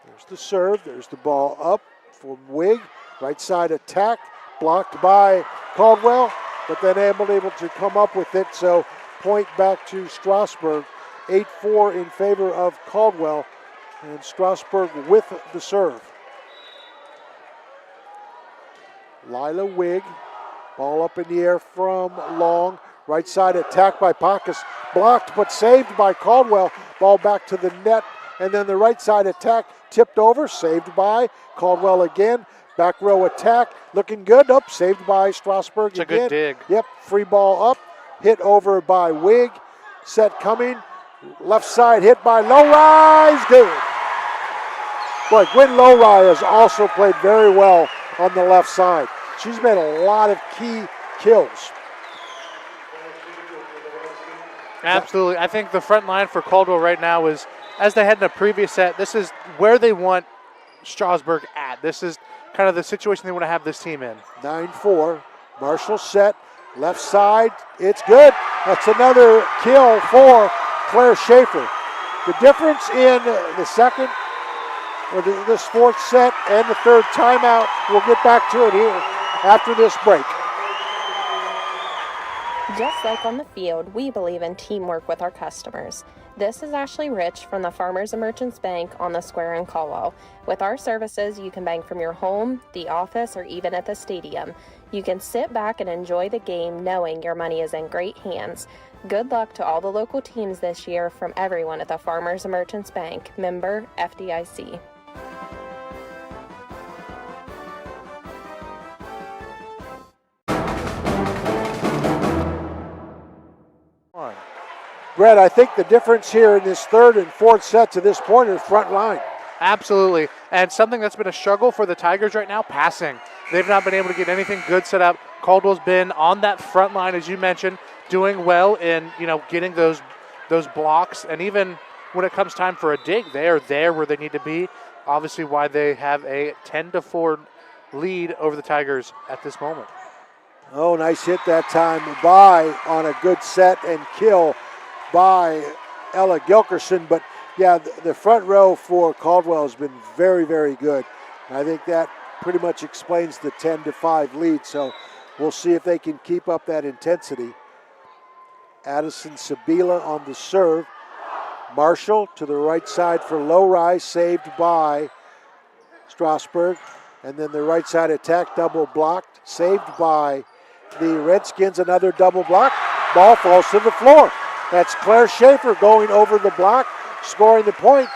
S2: There's the serve, there's the ball up for Wig. Right side attack, blocked by Caldwell, but then able to come up with it. So point back to Strasburg. 8-4 in favor of Caldwell, and Strasburg with the serve. Lila Wig, ball up in the air from Long. Right side attack by Pacas, blocked but saved by Caldwell. Ball back to the net, and then the right side attack tipped over, saved by Caldwell again. Back row attack, looking good. Up, saved by Strasburg
S3: it's
S2: again.
S3: A good dig.
S2: Yep, free ball up, hit over by Wig. Set coming, left side hit by Lowry's good. Boy, Gwen Lowry has also played very well on the left side. She's made a lot of key kills.
S3: Absolutely. I think the front line for Caldwell right now is, as they had in a previous set, this is where they want Strasburg at. This is kind of the situation they want to have this team in.
S2: 9-4. Marshall set, left side, it's good. That's another kill for Claire Schaefer. The difference in the second, or this 4th set and the 3rd timeout, we'll get back to it here after this break.
S7: Just like on the field, we believe in teamwork with our customers. This is Ashley Rich from the Farmers and Merchants Bank on the Square in Caldwell. With our services, you can bank from your home, the office, or even at the stadium. You can sit back and enjoy the game knowing your money is in great hands. Good luck to all the local teams this year from everyone at the Farmers and Merchants Bank, member FDIC.
S2: Brett, I think the difference here in this 3rd and 4th set to this point is front line.
S3: Absolutely. And something that's been a struggle for the Tigers right now, passing. They've not been able to get anything good set up. Caldwell's been on that front line, as you mentioned, doing well in, getting those blocks. And even when it comes time for a dig, they are there where they need to be. Obviously why they have a 10-4 lead over the Tigers at this moment.
S2: Oh, nice hit that time by on a good set and kill by Ella Gilkerson. But yeah, the front row for Caldwell has been very, very good. And I think that pretty much explains the 10-5 lead. So we'll see if they can keep up that intensity. Addison Sabila on the serve. Marshall to the right side for Lowry, saved by Strasburg. And then the right side attack, double blocked, saved by the Redskins, another double block. Ball falls to the floor. That's Claire Schaefer going over the block, scoring the point.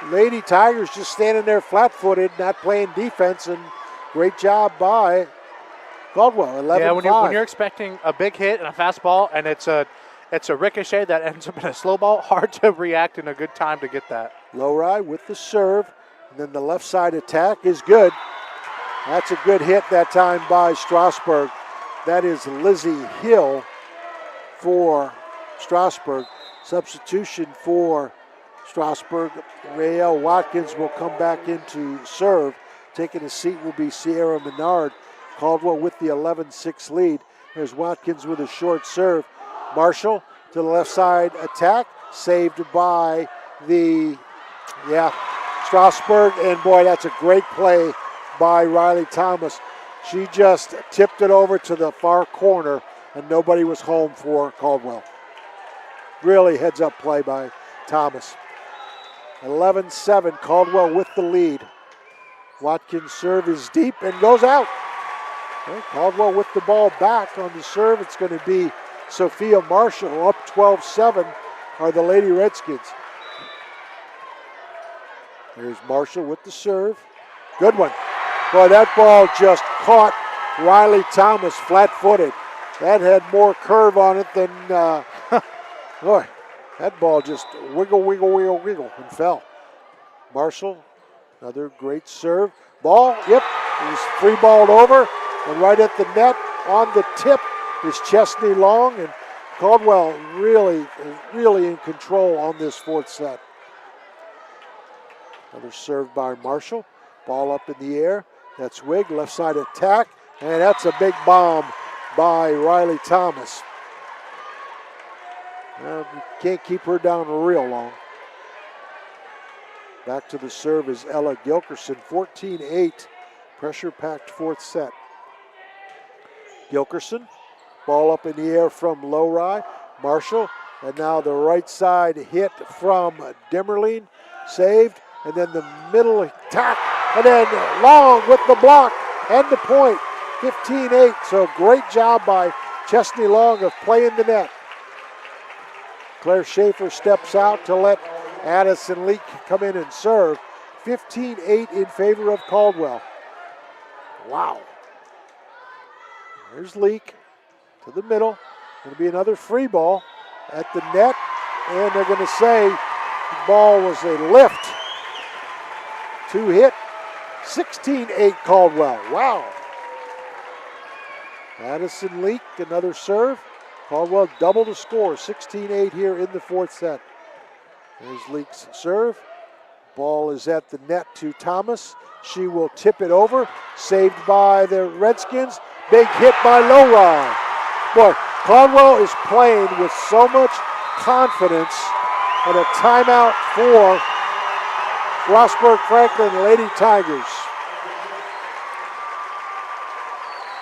S2: Lady Tigers just standing there flat-footed, not playing defense, and great job by Caldwell, 11-5.
S3: Yeah, when you're expecting a big hit and a fastball, and it's a ricochet that ends up in a slow ball, hard to react in a good time to get that.
S2: Lowry with the serve, and then the left side attack is good. That's a good hit that time by Strasburg. That is Lizzie Hill for Strasburg. Substitution for Strasburg. Raelle Watkins will come back into serve. Taking a seat will be Sierra Menard. Caldwell with the 11-6 lead. There's Watkins with a short serve. Marshall to the left side attack. Saved by Strasburg. And boy, that's a great play by Riley Thomas. She just tipped it over to the far corner, and nobody was home for Caldwell. Really heads-up play by Thomas. 11-7, Caldwell with the lead. Watkins' serve is deep and goes out. Okay, Caldwell with the ball back on the serve. It's going to be Sophia Marshall. Up 12-7 are the Lady Redskins. Here's Marshall with the serve. Good one. Boy, that ball just caught Riley Thomas flat-footed. That had more curve on it than, boy, that ball just wiggle, and fell. Marshall, another great serve. Ball, yep, it was free-balled over, and right at the net on the tip is Chesney Long, and Caldwell really in control on this fourth set. Another serve by Marshall. Ball up in the air. That's Wig, left side attack, and that's a big bomb by Riley Thomas. You can't keep her down real long. Back to the serve is Ella Gilkerson, 14-8, pressure-packed fourth set. Gilkerson, ball up in the air from Lowry. Marshall, and now the right side hit from Dimmerling, saved, and then the middle attack, and then Long with the block and the point, 15-8. So great job by Chesney Long of playing the net. Claire Schaefer steps out to let Addison Leak come in and serve. 15-8 in favor of Caldwell. Wow. There's Leak to the middle. Going to be another free ball at the net, and they're going to say the ball was a lift. Two hit. 16-8 Caldwell. Wow. Addison Leak, another serve. Caldwell double the score, 16-8 here in the fourth set. There's Leak's serve. Ball is at the net to Thomas. She will tip it over. Saved by the Redskins. Big hit by Lowry. Boy, Caldwell is playing with so much confidence, and a timeout for Strasburg-Franklin Lady Tigers.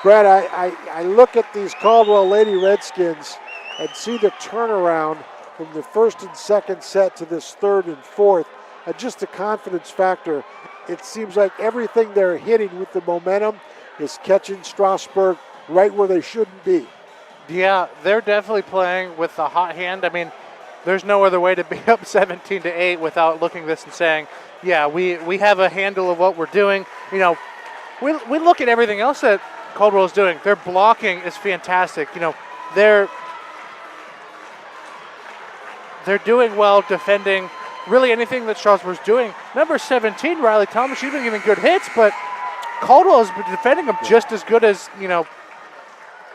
S2: Brad, I look at these Caldwell Lady Redskins and see the turnaround from the first and second set to this third and fourth, and just the confidence factor. It seems like everything they're hitting with the momentum is catching Strasburg right where they shouldn't be.
S3: Yeah, they're definitely playing with the hot hand. I mean, there's no other way to be up 17-8 without looking at this and saying, yeah, we have a handle of what we're doing. You know, we look at everything else that Caldwell is doing. Their blocking is fantastic. You know, they're doing well defending really anything that Strasburg's doing. Number 17, Riley Thomas, she's been giving good hits, but Caldwell has been defending them just as good as, you know,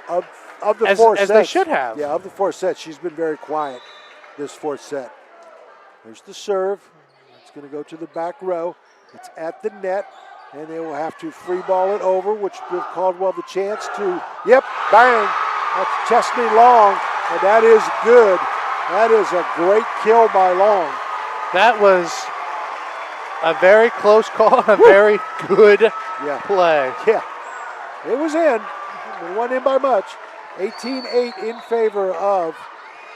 S2: of the four sets.
S3: As they should have.
S2: Yeah, of the four sets, she's been very quiet this fourth set. There's the serve. It's going to go to the back row. It's at the net, and they will have to free ball it over, which gives Caldwell the chance to, yep, bang. That's Chesney Long, and that is good. That is a great kill by Long.
S3: That was a very close call, a very good play.
S2: Yeah, it was in. It wasn't in by much. 18-8 in favor of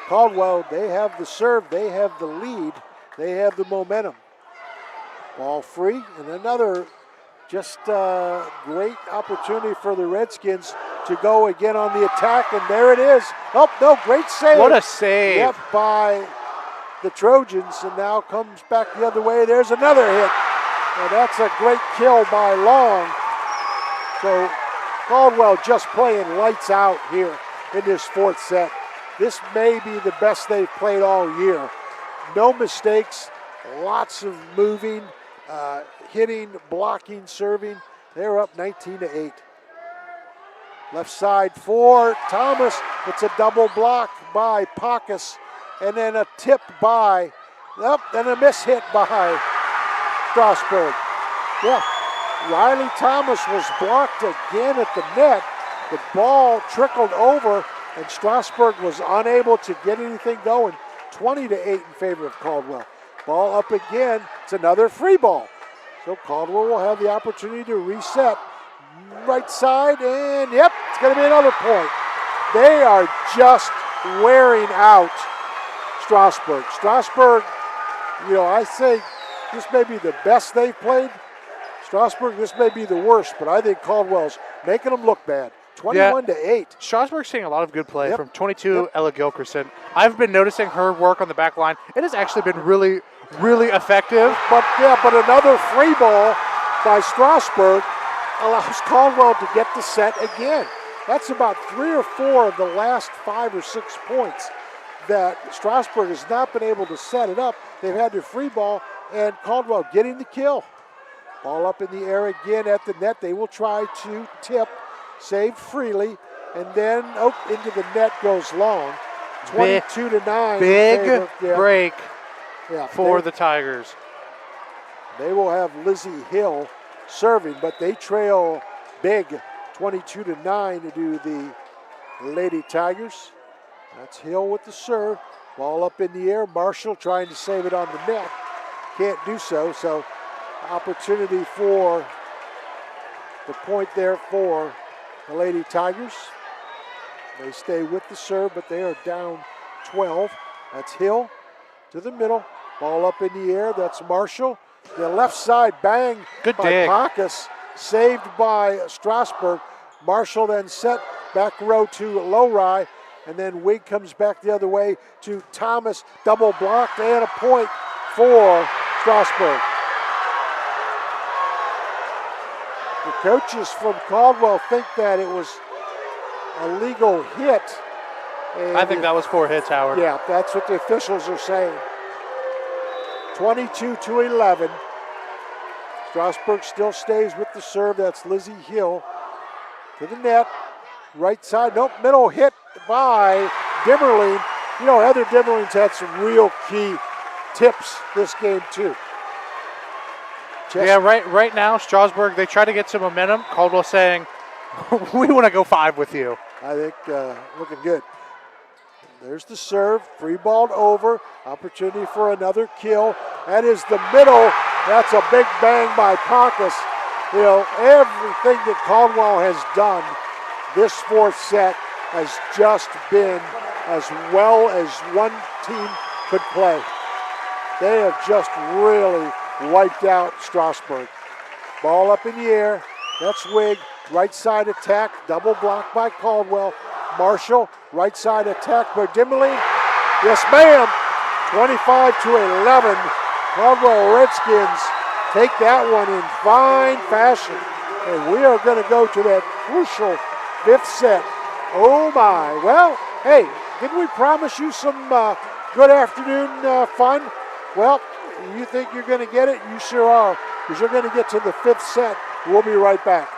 S2: Caldwell. They have the serve, they have the lead, they have the momentum. Ball free, and another Just a great opportunity for the Redskins to go again on the attack, and there it is. Oh, no, great save.
S3: What a save.
S2: Yep, by the Trojans, and now comes back the other way. There's another hit, and that's a great kill by Long. So Caldwell just playing lights out here in this fourth set. This may be the best they've played all year. No mistakes, lots of moving, hitting, blocking, serving. They're up 19-8. Left side for Thomas. It's a double block by Pacus, and then a tip by, and a miss hit by Strasburg. Yeah, Riley Thomas was blocked again at the net. The ball trickled over, and Strasburg was unable to get anything going. 20-8 in favor of Caldwell. Ball up again. It's another free ball. So Caldwell will have the opportunity to reset. Right side, and yep, it's going to be another point. They are just wearing out Strasburg. Strasburg, I say this may be the best they've played. Strasburg, this may be the worst, but I think Caldwell's making them look bad. 21-8.
S3: Strasburg's seeing a lot of good play from 22, Ella Gilkerson. I've been noticing her work on the back line. It has actually been really, really effective.
S2: But another free ball by Strasburg allows Caldwell to get the set again. That's about 3 or 4 of the last 5 or 6 points that Strasburg has not been able to set it up. They've had their free ball, and Caldwell getting the kill. Ball up in the air again at the net. They will try to tip. Saved freely, and then into the net goes Long. 22-9.
S3: Big break for the Tigers.
S2: They will have Lizzie Hill serving, but they trail big 22-9 to do the Lady Tigers. That's Hill with the serve. Ball up in the air. Marshall trying to save it on the net. Can't do so, so opportunity for the point there for the Lady Tigers. They stay with the serve, but they are down 12. That's Hill to the middle. Ball up in the air. That's Marshall. The left side bang by Pacus. Saved by Strasburg. Marshall then set back row to Lowry. And then Wig comes back the other way to Thomas. Double blocked and a point for Strasburg. The coaches from Caldwell think that it was a legal hit.
S3: I think that was 4 hits, Howard.
S2: Yeah, that's what the officials are saying. 22-11. Strasburg still stays with the serve. That's Lizzie Hill to the net. Right side, middle hit by Dimmerling. Heather Dimmerling's had some real key tips this game too.
S3: Yeah, right now, Strasburg, they try to get some momentum. Caldwell saying, we want to go 5 with you.
S2: I think looking good. There's the serve, free balled over, opportunity for another kill. That is the middle. That's a big bang by Pacus. Everything that Caldwell has done this fourth set has just been as well as one team could play. They have just really wiped out Strasburg. Ball up in the air. That's Wig. Right side attack. Double block by Caldwell. Marshall. Right side attack by Dimmerling. Yes, ma'am. 25-11. Caldwell Redskins take that one in fine fashion. And we are going to go to that crucial 5th set. Oh my. Well, hey, didn't we promise you some good afternoon fun? Well, you think you're going to get it? You sure are, because you're going to get to the 5th set. We'll be right back.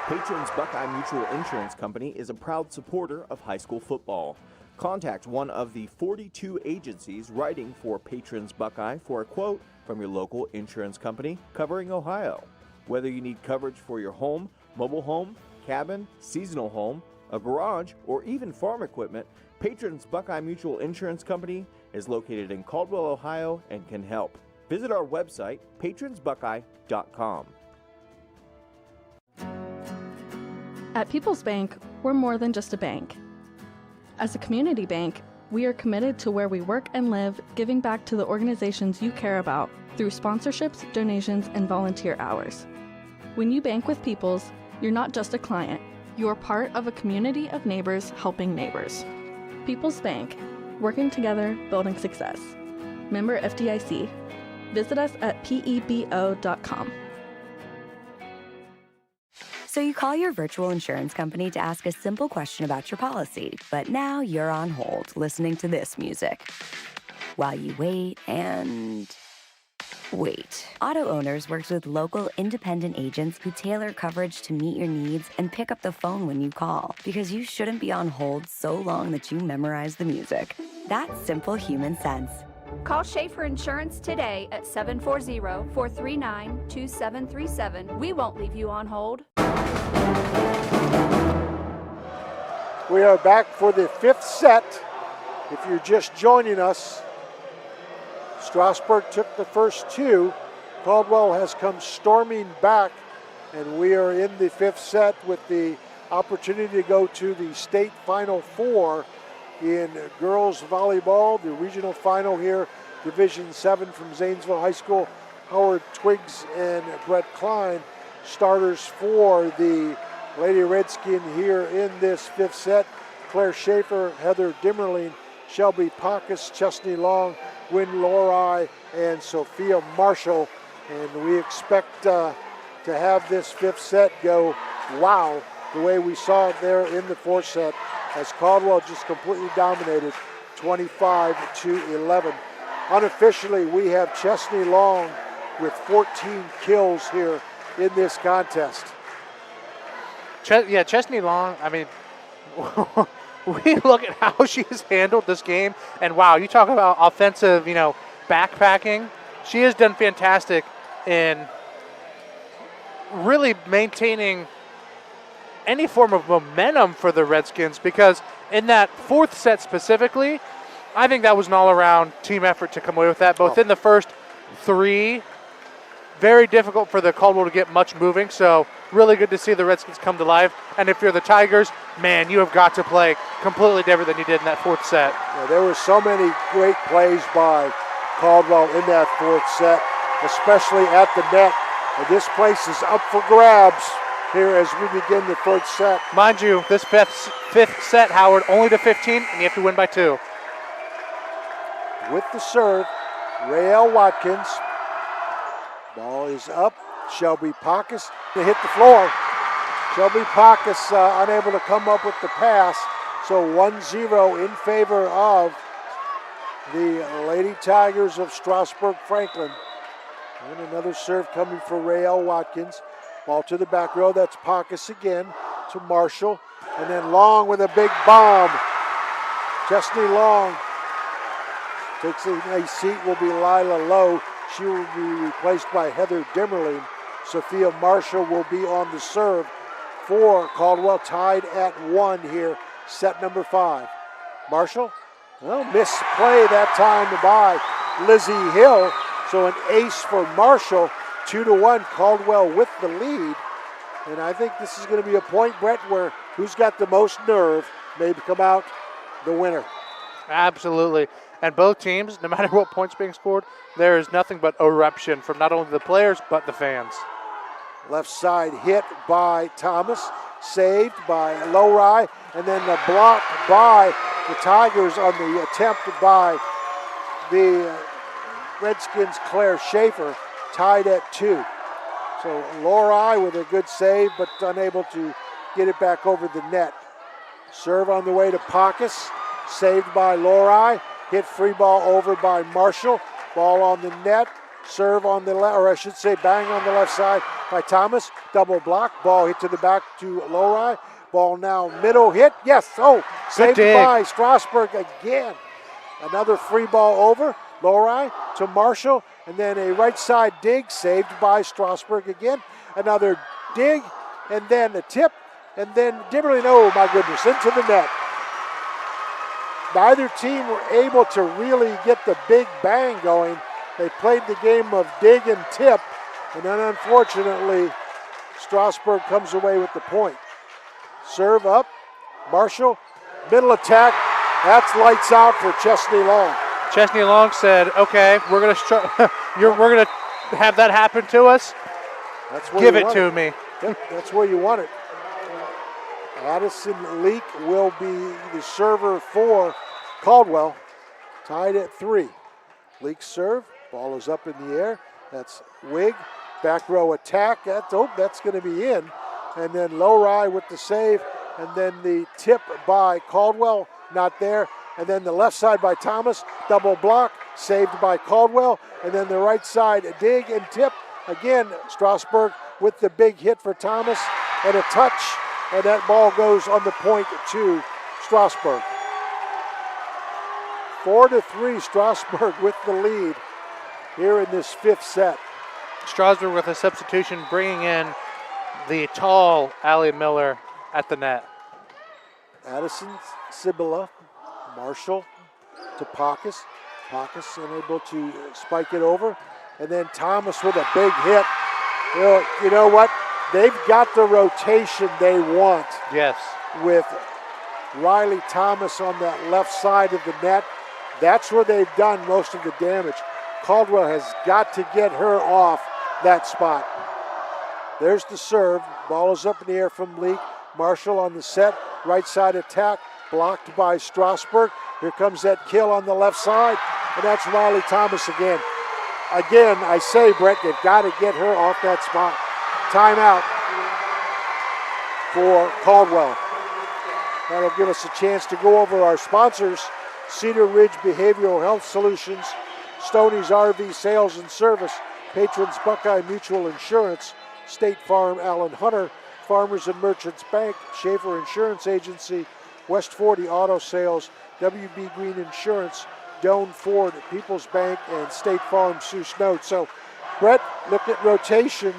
S8: Patrons Buckeye Mutual Insurance Company is a proud supporter of high school football. Contact one of the 42 agencies writing for Patrons Buckeye for a quote from your local insurance company covering Ohio. Whether you need coverage for your home, mobile home, cabin, seasonal home, a garage, or even farm equipment, Patrons Buckeye Mutual Insurance Company is located in Caldwell, Ohio, and can help. Visit our website, patronsbuckeye.com.
S9: At People's Bank, we're more than just a bank. As a community bank, we are committed to where we work and live, giving back to the organizations you care about through sponsorships, donations, and volunteer hours. When you bank with Peoples, you're not just a client, you're part of a community of neighbors helping neighbors. Peoples Bank, working together, building success. Member FDIC. Visit us at pebo.com.
S10: So you call your virtual insurance company to ask a simple question about your policy, but now you're on hold listening to this music. While you wait and wait. Auto Owners works with local independent agents who tailor coverage to meet your needs and pick up the phone when you call, because you shouldn't be on hold so long that you memorize the music. That's simple human sense.
S11: Call Schaefer Insurance today at 740-439-2737. We won't leave you on hold.
S2: We are back for the fifth set. If you're just joining us, Strasburg took the first two. Caldwell has come storming back, and we are in the fifth set with the opportunity to go to the state Final Four in girls volleyball, the regional final here, Division 7 from Zanesville High School. Howard Twiggs and Brett Kline, starters for the Lady Redskin here in this fifth set. Claire Schaefer, Heather Dimmerling, Shelby Pacus, Chesney Long, Wynn Lori, and Sophia Marshall. And we expect to have this fifth set go wow, the way we saw it there in the fourth set, as Caldwell just completely dominated 25-11. Unofficially, we have Chesney Long with 14 kills here in this contest.
S3: Chesney Long, I mean, we look at how she's handled this game, and wow, you talk about offensive, backpacking. She has done fantastic in really maintaining any form of momentum for the Redskins, because in that fourth set specifically, I think that was an all-around team effort to come away with that. Both in the first three, very difficult for the Caldwell to get much moving, so really good to see the Redskins come to life. And if you're the Tigers, man, you have got to play completely different than you did in that fourth set.
S2: Yeah, there were so many great plays by Caldwell in that fourth set, especially at the net. And this place is up for grabs here as we begin the fourth set.
S3: Mind you, this fifth set, Howard, only to 15, and you have to win by 2.
S2: With the serve, Raelle Watkins. Ball is up. Shelby Pacus to hit the floor. Shelby Pacus unable to come up with the pass. So 1-0 in favor of the Lady Tigers of Strasburg-Franklin. And another serve coming for Raelle Watkins. Ball to the back row. That's Pacus again to Marshall. And then Long with a big bomb. Chesney Long takes a nice seat. Will be Lila Lowe. She will be replaced by Heather Dimmerling. Sophia Marshall will be on the serve for Caldwell, tied at 1 here, set number 5. Marshall, misplay that time by Lizzie Hill. So an ace for Marshall, 2-1, Caldwell with the lead. And I think this is going to be a point, Brett, where who's got the most nerve may come out the winner.
S3: Absolutely. And both teams, no matter what points being scored, there is nothing but eruption from not only the players, but the fans.
S2: Left side hit by Thomas, saved by Lowry, and then the block by the Tigers on the attempt by the Redskins' Claire Schaefer, tied at 2. So Lowry with a good save, but unable to get it back over the net. Serve on the way to Pacus, saved by Lowry. Hit free ball over by Marshall. Ball on the net. Serve on the left, or I should say bang on the left side by Thomas. Double block. Ball hit to the back to Lowry. Ball now middle hit. Yes. Saved by Strasburg again. Another free ball over. Lowry to Marshall. And then a right side dig saved by Strasburg again. Another dig. And then a tip. And then Dimmerling, oh my goodness, into the net. Neither team were able to really get the big bang going. They played the game of dig and tip, and then unfortunately, Strasburg comes away with the point. Serve up, Marshall, middle attack, That's lights out for Chesney Long.
S3: Chesney Long said, "Okay, we're gonna we're gonna have that happen to us.
S2: That's where
S3: Give
S2: you
S3: it
S2: want
S3: to me."
S2: Yep, that's where you want it. Addison Leak will be the server for Caldwell, tied at 3. Leak serve, ball is up in the air. That's Wig, back row attack. That's going to be in. And then Lowry with the save, and then the tip by Caldwell, not there. And then the left side by Thomas, double block, saved by Caldwell. And then the right side, a dig and tip. Again, Strasburg with the big hit for Thomas, and a touch, and that ball goes on the point to Strasburg. 4-3, Strasburg with the lead here in this 5th set.
S3: Strasburg with a substitution, bringing in the tall Allie Miller at the net.
S2: Addison, Sibilla, Marshall to Pacus. Pacus unable to spike it over. And then Thomas with a big hit. You know what? They've got the rotation they want.
S3: Yes.
S2: With Riley Thomas on that left side of the net. That's where they've done most of the damage. Caldwell has got to get her off that spot. There's the serve. Ball is up in the air from Leak. Marshall on the set. Right side attack. Blocked by Strasburg. Here comes that kill on the left side. And that's Riley Thomas again. Again, I say, Brett, they've got to get her off that spot. Timeout for Caldwell. That'll give us a chance to go over our sponsors. Cedar Ridge Behavioral Health Solutions, Stoney's RV Sales and Service, Patrons Buckeye Mutual Insurance, State Farm Allen Hunter, Farmers and Merchants Bank, Schaefer Insurance Agency, West 40 Auto Sales, WB Green Insurance, Doan Ford, People's Bank, and State Farm Sioux Snow. So, Brett, look at rotation.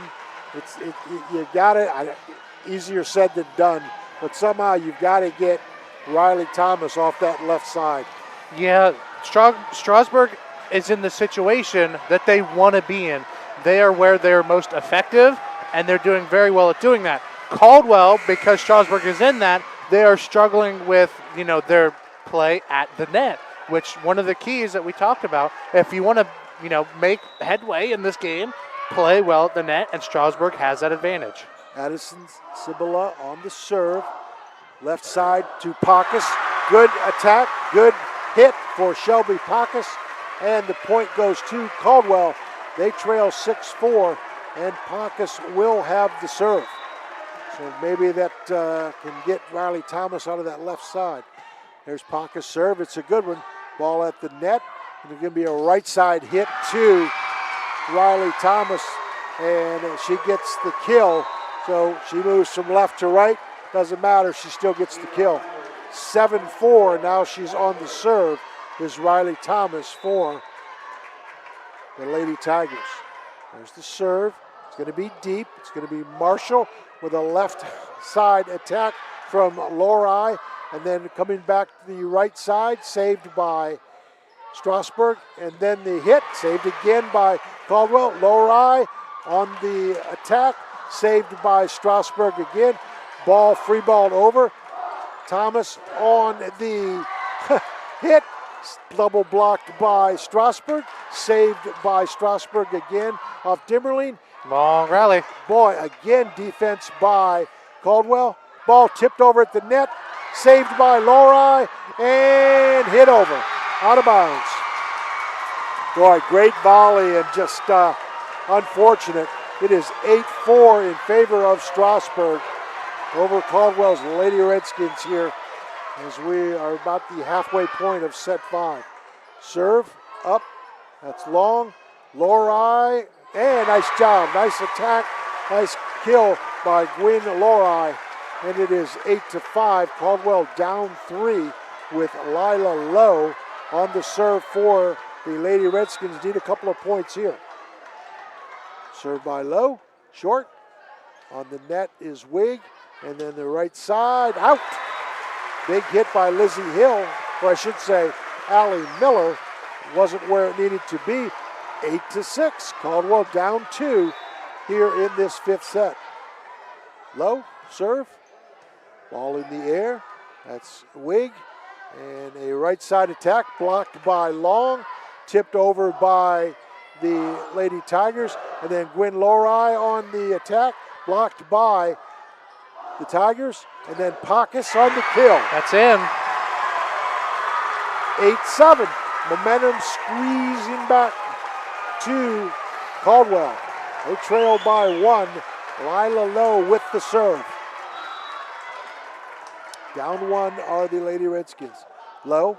S2: You got it. Easier said than done, but somehow you've got to get Riley Thomas off that left side.
S3: Yeah, Strasburg is in the situation that they want to be in. They are where they're most effective, and they're doing very well at doing that. Caldwell, because Strasburg is in that, they are struggling with, their play at the net, which one of the keys that we talked about, if you want to, make headway in this game, play well at the net, and Strasburg has that advantage.
S2: Addison Sibilla on the serve. Left side to Pacus. Good attack, good hit for Shelby Pacus. And the point goes to Caldwell. They trail 6-4, and Pacus will have the serve. So maybe that can get Riley Thomas out of that left side. There's Pacus' serve. It's a good one. Ball at the net. And there's going to be a right side hit to Riley Thomas, and she gets the kill. So she moves from left to right. Doesn't matter, she still gets the kill. 7-4, now she's on the serve, is Riley Thomas for the Lady Tigers. There's the serve. It's going to be deep. It's going to be Marshall with a left side attack from Lowry, and then coming back to the right side, saved by Strasburg, and then the hit, saved again by Caldwell. Lowry on the attack, saved by Strasburg again. Ball free balled over. Thomas on the hit, double blocked by Strasburg, saved by Strasburg again off Dimmerling.
S3: Long rally.
S2: Boy, again defense by Caldwell. Ball tipped over at the net, saved by Lowry, and hit over, out of bounds. Boy, great volley and just unfortunate. It is 8-4 in favor of Strasburg over Caldwell's Lady Redskins here as we are about the halfway point of set 5. Serve up, that's long. Lowry, and nice job, nice attack, nice kill by Gwyn Lowry. And it is 8-5, Caldwell down 3 with Lila Lowe on the serve for the Lady Redskins. Need a couple of points here. Served by Lowe, short. On the net is Wig, and then the right side, out. Big hit by Lizzie Hill, or I should say Allie Miller. Wasn't where it needed to be. 8-6, Caldwell down 2 here in this 5th set. Lowe, serve, ball in the air. That's Wig, And a right side attack blocked by Long, tipped over by the Lady Tigers. And then Gwen Lori on the attack, blocked by the Tigers. And then Pacus on the kill.
S3: That's in.
S2: 8-7. Momentum squeezing back to Caldwell. They trail by 1. Lila Lowe with the serve. Down 1 are the Lady Redskins. Lowe,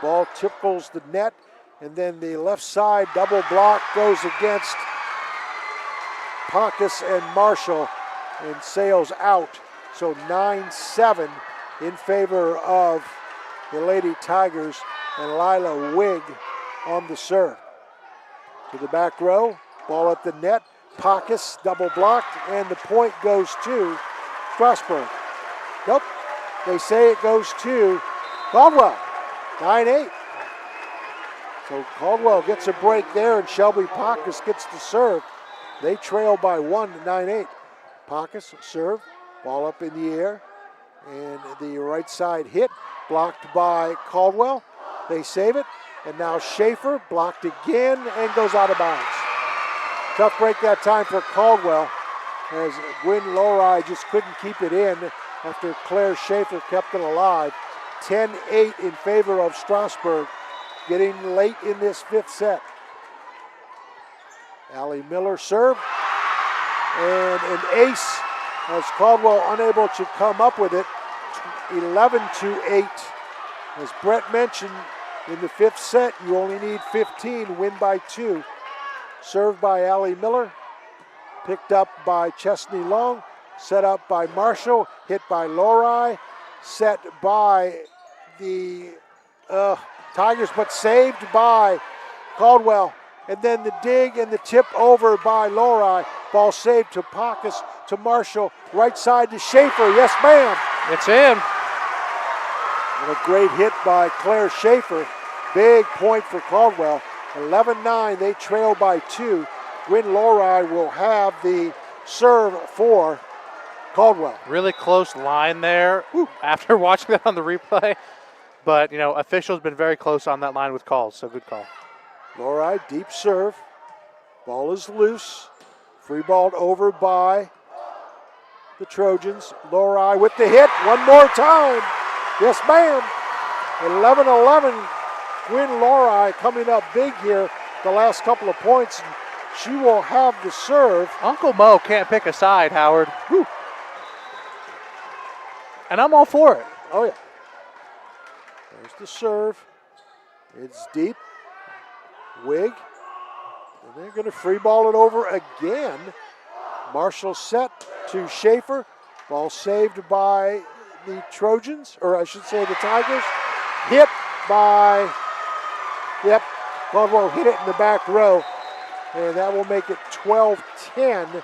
S2: ball tipples the net, and then the left side double block goes against Pacus and Marshall and sails out. So 9-7 in favor of the Lady Tigers, and Lila Wigg on the serve. To the back row, ball at the net. Pacus double blocked, and the point goes to Strasburg. Nope, they say it goes to Caldwell. 9-8. So Caldwell gets a break there, and Shelby Pacus gets the serve. They trail by 1 to 9-8. Pacus serve, ball up in the air, and the right side hit, blocked by Caldwell. They save it, and now Schaefer blocked again and goes out of bounds. Tough break that time for Caldwell, as Gwen Lori just couldn't keep it in after Claire Schaefer kept it alive. 10-8 in favor of Strasburg, getting late in this 5th set. Allie Miller serve, and an ace as Caldwell unable to come up with it. 11-8. As Brett mentioned, in the 5th set, you only need 15, win by 2. Served by Allie Miller, picked up by Chesney Long, set up by Marshall, hit by Lori, set by the Tigers, but saved by Caldwell. And then the dig and the tip over by Lori. Ball saved to Pacus, to Marshall, right side to Schaefer. Yes, ma'am.
S3: It's in.
S2: And a great hit by Claire Schaefer. Big point for Caldwell. 11-9, they trail by 2. Gwen Lori will have the serve for Caldwell.
S3: Really close line there. After watching that on the replay. But, you know, officials been very close on that line with calls, so good call.
S2: Lori, deep serve. Ball is loose. Free balled over by the Trojans. Lori with the hit one more time. Yes, ma'am. 11-11. Gwen Lori coming up big here the last couple of points. And she will have the serve.
S3: Uncle Mo can't pick a side, Howard. Whew. And I'm all for it.
S2: Oh, yeah. There's the serve. It's deep. Wigg. And they're going to free ball it over again. Marshall set to Schaefer. Ball saved by the Trojans, or I should say the Tigers. Hit by, Caldwell hit it in the back row. And that will make it 12-10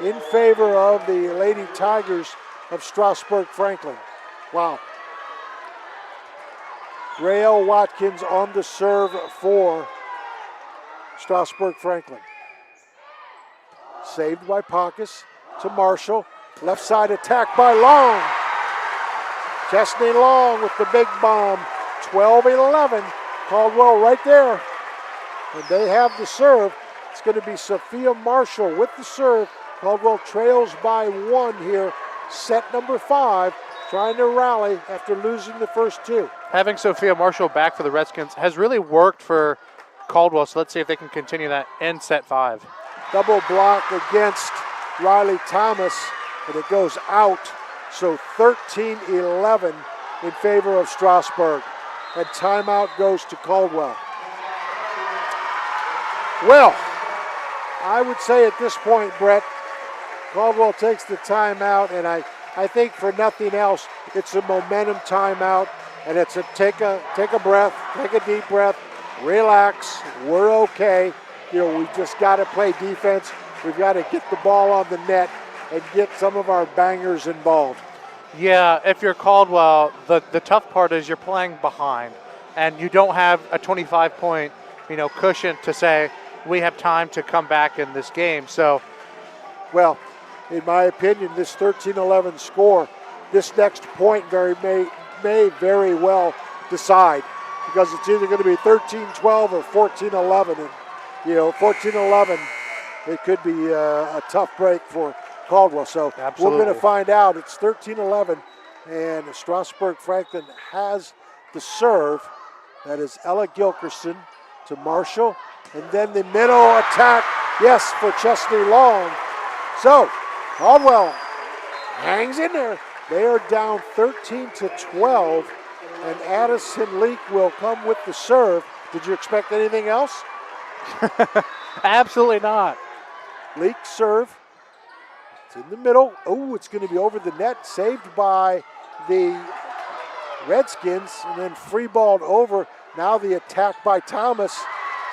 S2: in favor of the Lady Tigers of Strasburg-Franklin. Wow. Rael Watkins on the serve for Strasburg-Franklin. Saved by Pacus to Marshall. Left side attack by Long. Chesney Long with the big bomb. 12-11. Caldwell right there. And they have the serve. It's going to be Sophia Marshall with the serve. Caldwell trails by 1 here. Set number 5. Trying to rally after losing the first 2.
S3: Having Sophia Marshall back for the Redskins has really worked for Caldwell, so let's see if they can continue that in set 5.
S2: Double block against Riley Thomas, and it goes out. So 13-11 in favor of Strasburg. And timeout goes to Caldwell. Well, I would say at this point, Brett, Caldwell takes the timeout, and I think for nothing else, it's a momentum timeout, and it's a take a breath, take a deep breath, relax, we're okay. You know, we just got to play defense. We've got to get the ball on the net and get some of our bangers involved.
S3: Yeah, if you're Caldwell, the tough part is you're playing behind, and you don't have a 25-point, cushion to say we have time to come back in this game. So,
S2: well, in my opinion, this 13-11 score, this next point may very well decide, because it's either going to be 13-12 or 14-11. And, 14-11, it could be a tough break for Caldwell. So
S3: Absolutely.
S2: We're going to find out. It's 13-11, and Strasburg-Franklin has the serve. That is Ella Gilkerson to Marshall. And then the middle attack, yes, for Chesney Long. So Caldwell hangs in there. They are down 13-12, and Addison Leak will come with the serve. Did you expect anything else?
S3: Absolutely not.
S2: Leak serve. It's in the middle. Oh, it's going to be over the net. Saved by the Redskins, and then free balled over. Now the attack by Thomas.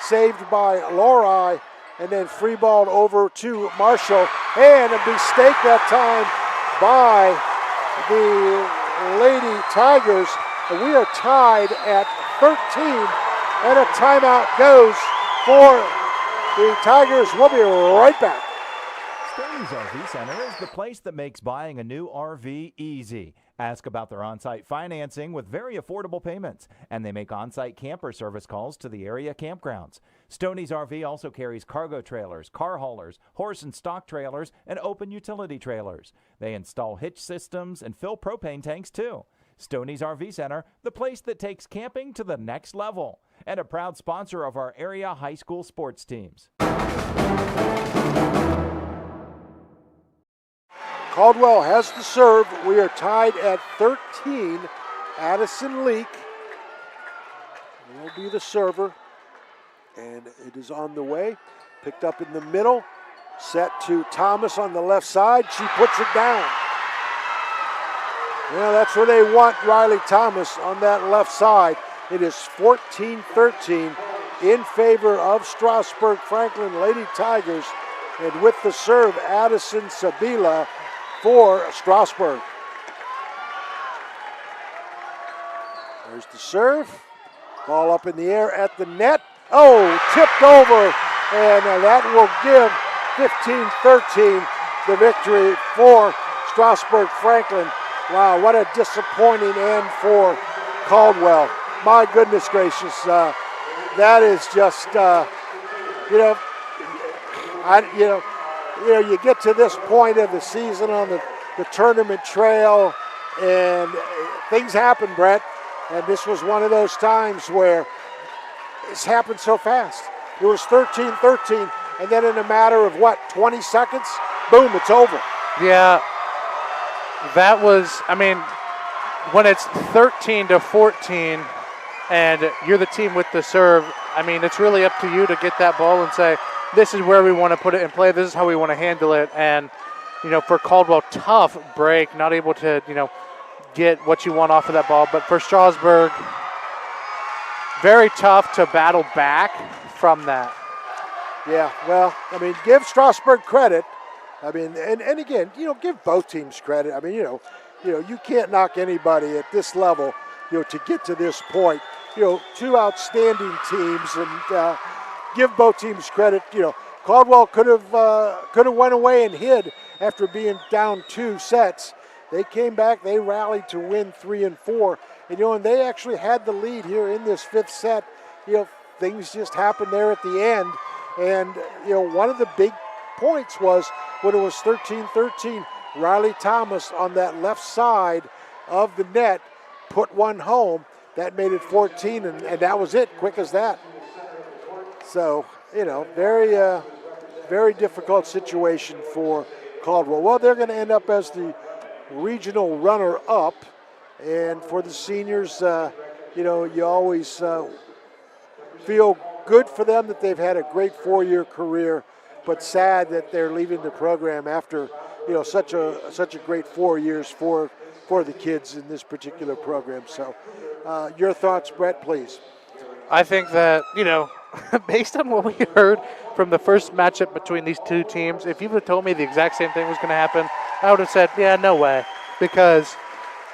S2: Saved by Lori, and then free balled over to Marshall. And a mistake that time by the Lady Tigers. And we are tied at 13, and a timeout goes for the Tigers. We'll be right back.
S1: Stoney's RV Center is the place that makes buying a new RV easy. Ask about their on-site financing with very affordable payments, and they make on-site camper service calls to the area campgrounds. Stoney's RV also carries cargo trailers, car haulers, horse and stock trailers, and open utility trailers. They install hitch systems and fill propane tanks too. Stoney's RV Center, the place that takes camping to the next level, and a proud sponsor of our area high school sports teams.
S2: Caldwell has the serve. We are tied at 13. Addison Leak will be the server, and it is on the way. Picked up in the middle, set to Thomas on the left side. She puts it down. Yeah, that's where they want Riley Thomas, on that left side. It is 14-13 in favor of Strasburg-Franklin Lady Tigers. And with the serve, Addison Sabila for Strasburg. There's the serve. Ball up in the air at the net. Oh, tipped over, and that will give 15-13 the victory for Strasburg-Franklin. Wow, what a disappointing end for Caldwell. My goodness gracious, that is just, you get to this point of the season on the tournament trail, and things happen, Brett. And this was one of those times where it's happened so fast. It was 13-13, and then in a matter of 20 seconds, boom, it's over.
S3: Yeah, that was, when it's 13-14 and you're the team with the serve, it's really up to you to get that ball and say, this is where we want to put it in play. This is how we want to handle it. And, for Caldwell, tough break, not able to, get what you want off of that ball. But for Strasburg, very tough to battle back from that.
S2: Yeah, well, give Strasburg credit. And again, give both teams credit. You can't knock anybody at this level, to get to this point. Two outstanding teams, and give both teams credit. Caldwell could have went away and hid after being down 2 sets. They came back, they rallied to win 3 and 4. And they actually had the lead here in this 5th set. Things just happened there at the end. And one of the big points was when it was 13-13, Riley Thomas on that left side of the net put one home. That made it 14, and that was it, quick as that. So, very, very difficult situation for Caldwell. Well, they're going to end up as the regional runner-up, and for the seniors, you always feel good for them that they've had a great 4-year career, but sad that they're leaving the program after such a great 4 years for the kids in this particular program. So, your thoughts, Brett, please.
S3: I think that based on what we heard from the first matchup between these two teams, if you would have told me the exact same thing was going to happen, I would have said, yeah, no way, because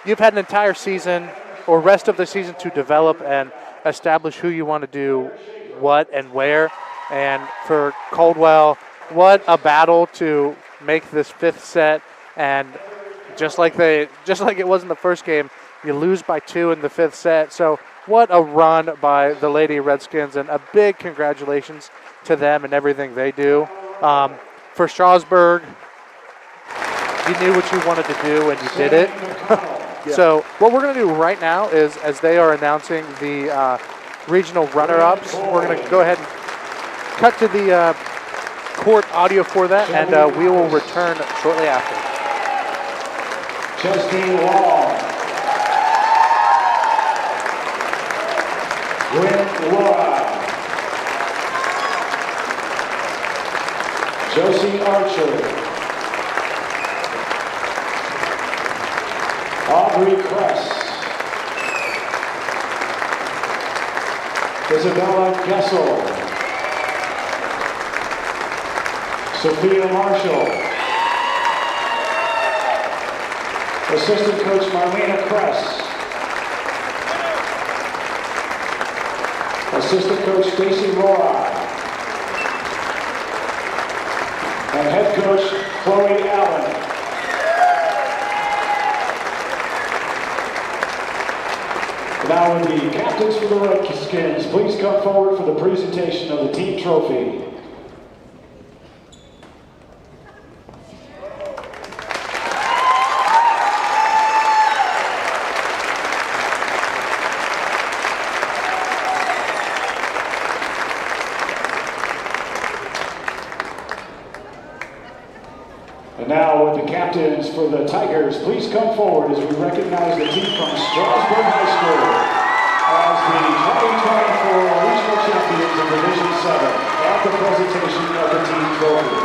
S3: you've had an entire season or rest of the season to develop and establish who you want to do what and where. And for Caldwell, what a battle to make this 5th set. And just like it was in the first game, you lose by 2 in the 5th set. So what a run by the Lady Redskins, and a big congratulations to them and everything they do. For Strasburg, you knew what you wanted to do and you did it. So what we're going to do right now is, as they are announcing the regional runner-ups, we're going to go ahead and cut to the court audio for that, and we will return shortly after.
S4: Justine Long, Gwen Laura, Josie Archer, Aubrey Kress, Isabella Gessel, Sophia Marshall, Assistant Coach Marlena Kress, Assistant Coach Stacy Roy, and Head Coach Chloe Allen. Now would the captains for the Redskins please come forward for the presentation of the team trophy. And now would the captains for the Tigers please come forward as we recognize the team from Strasburg High School as the 2024 regional champions of Division 7 at the presentation of the team trophy.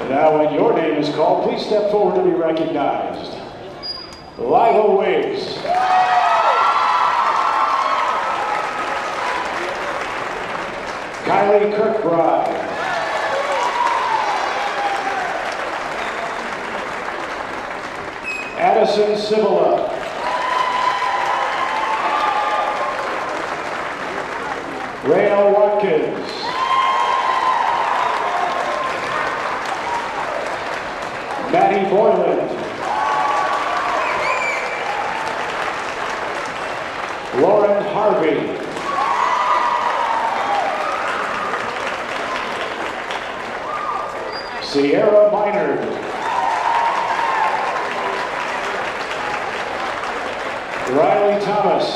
S4: And now when your name is called, please step forward to be recognized. Lila Wiggs. Kylie Kirkbride. Addison Cibilla. Rael Watkins. Maddie Boylan. Lauren Harvey. Sierra Minard. Riley Thomas.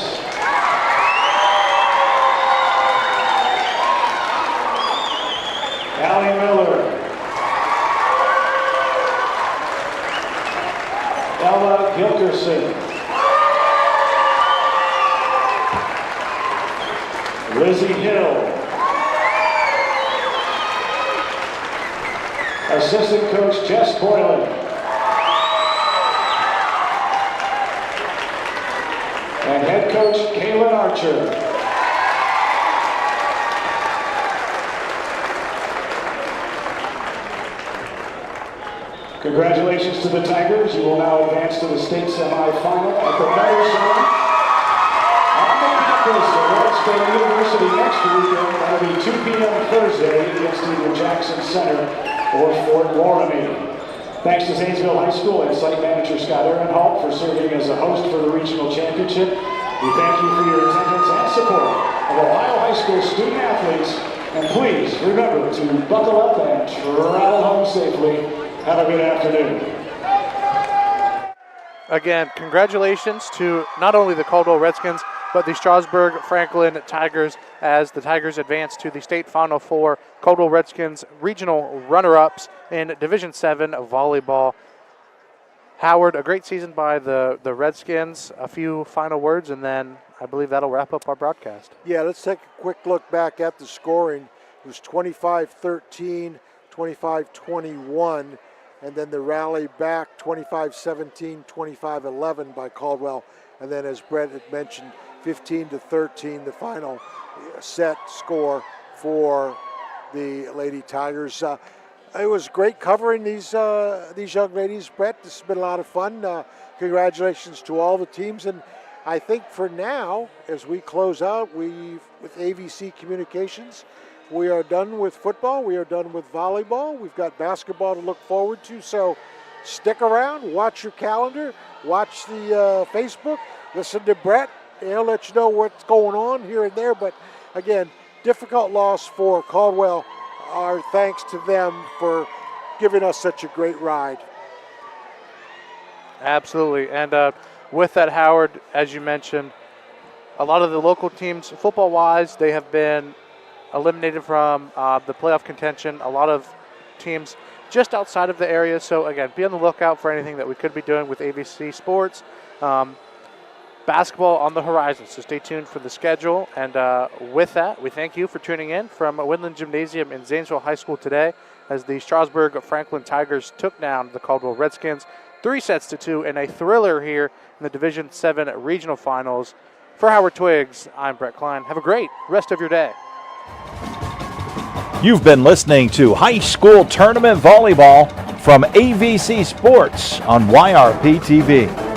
S4: Allie Miller. Ella Gilkerson. Lizzie Hill. Assistant Coach Jess Boylan. And Head Coach Kaylin Archer. Congratulations to the Tigers. You will now advance to the state semifinal at the Better Center. On the campus of Wright State University next weekend, that'll be 2 p.m. Thursday against either Jackson Center or Fort Laramie. Thanks to Zanesville High School and site manager Scott Ehrenhalt for serving as the host for the regional championship. We thank you for your attendance and support of Ohio High School student athletes. And please remember to buckle up and travel home safely. Have a good afternoon.
S3: Again, congratulations to not only the Caldwell Redskins, but the Strasburg-Franklin Tigers as the Tigers advance to the state Final Four. Caldwell Redskins regional runner-ups in Division 7 volleyball. Howard, a great season by the Redskins. A few final words, and then I believe that'll wrap up our broadcast.
S2: Yeah, let's take a quick look back at the scoring. It was 25-13, 25-21, and then the rally back 25-17, 25-11 by Caldwell. And then as Brett had mentioned, 15-13, the final set score for the Lady Tigers. It was great covering these young ladies, Brett. This has been a lot of fun. Congratulations to all the teams. And I think for now, as we close out, with AVC Communications, We are done with football. We are done with volleyball. We've got basketball to look forward to. So stick around, watch your calendar, watch the Facebook, listen to Brett. He'll let you know what's going on here and there. But again, difficult loss for Caldwell. Our thanks to them for giving us such a great ride.
S3: Absolutely. And with that, Howard, as you mentioned, a lot of the local teams, football-wise, they have been eliminated from the playoff contention. A lot of teams just outside of the area. So, again, be on the lookout for anything that we could be doing with AVC Sports. Basketball on the horizon, so stay tuned for the schedule. And with that, we thank you for tuning in from Woodland Gymnasium in Zanesville High School today as the Strasburg-Franklin Tigers took down the Caldwell Redskins 3-2 in a thriller here in the Division 7 regional finals. For Howard Twiggs, I'm Brett Kline. Have a great rest of your day.
S1: You've been listening to High School Tournament Volleyball from AVC Sports on YRPtv.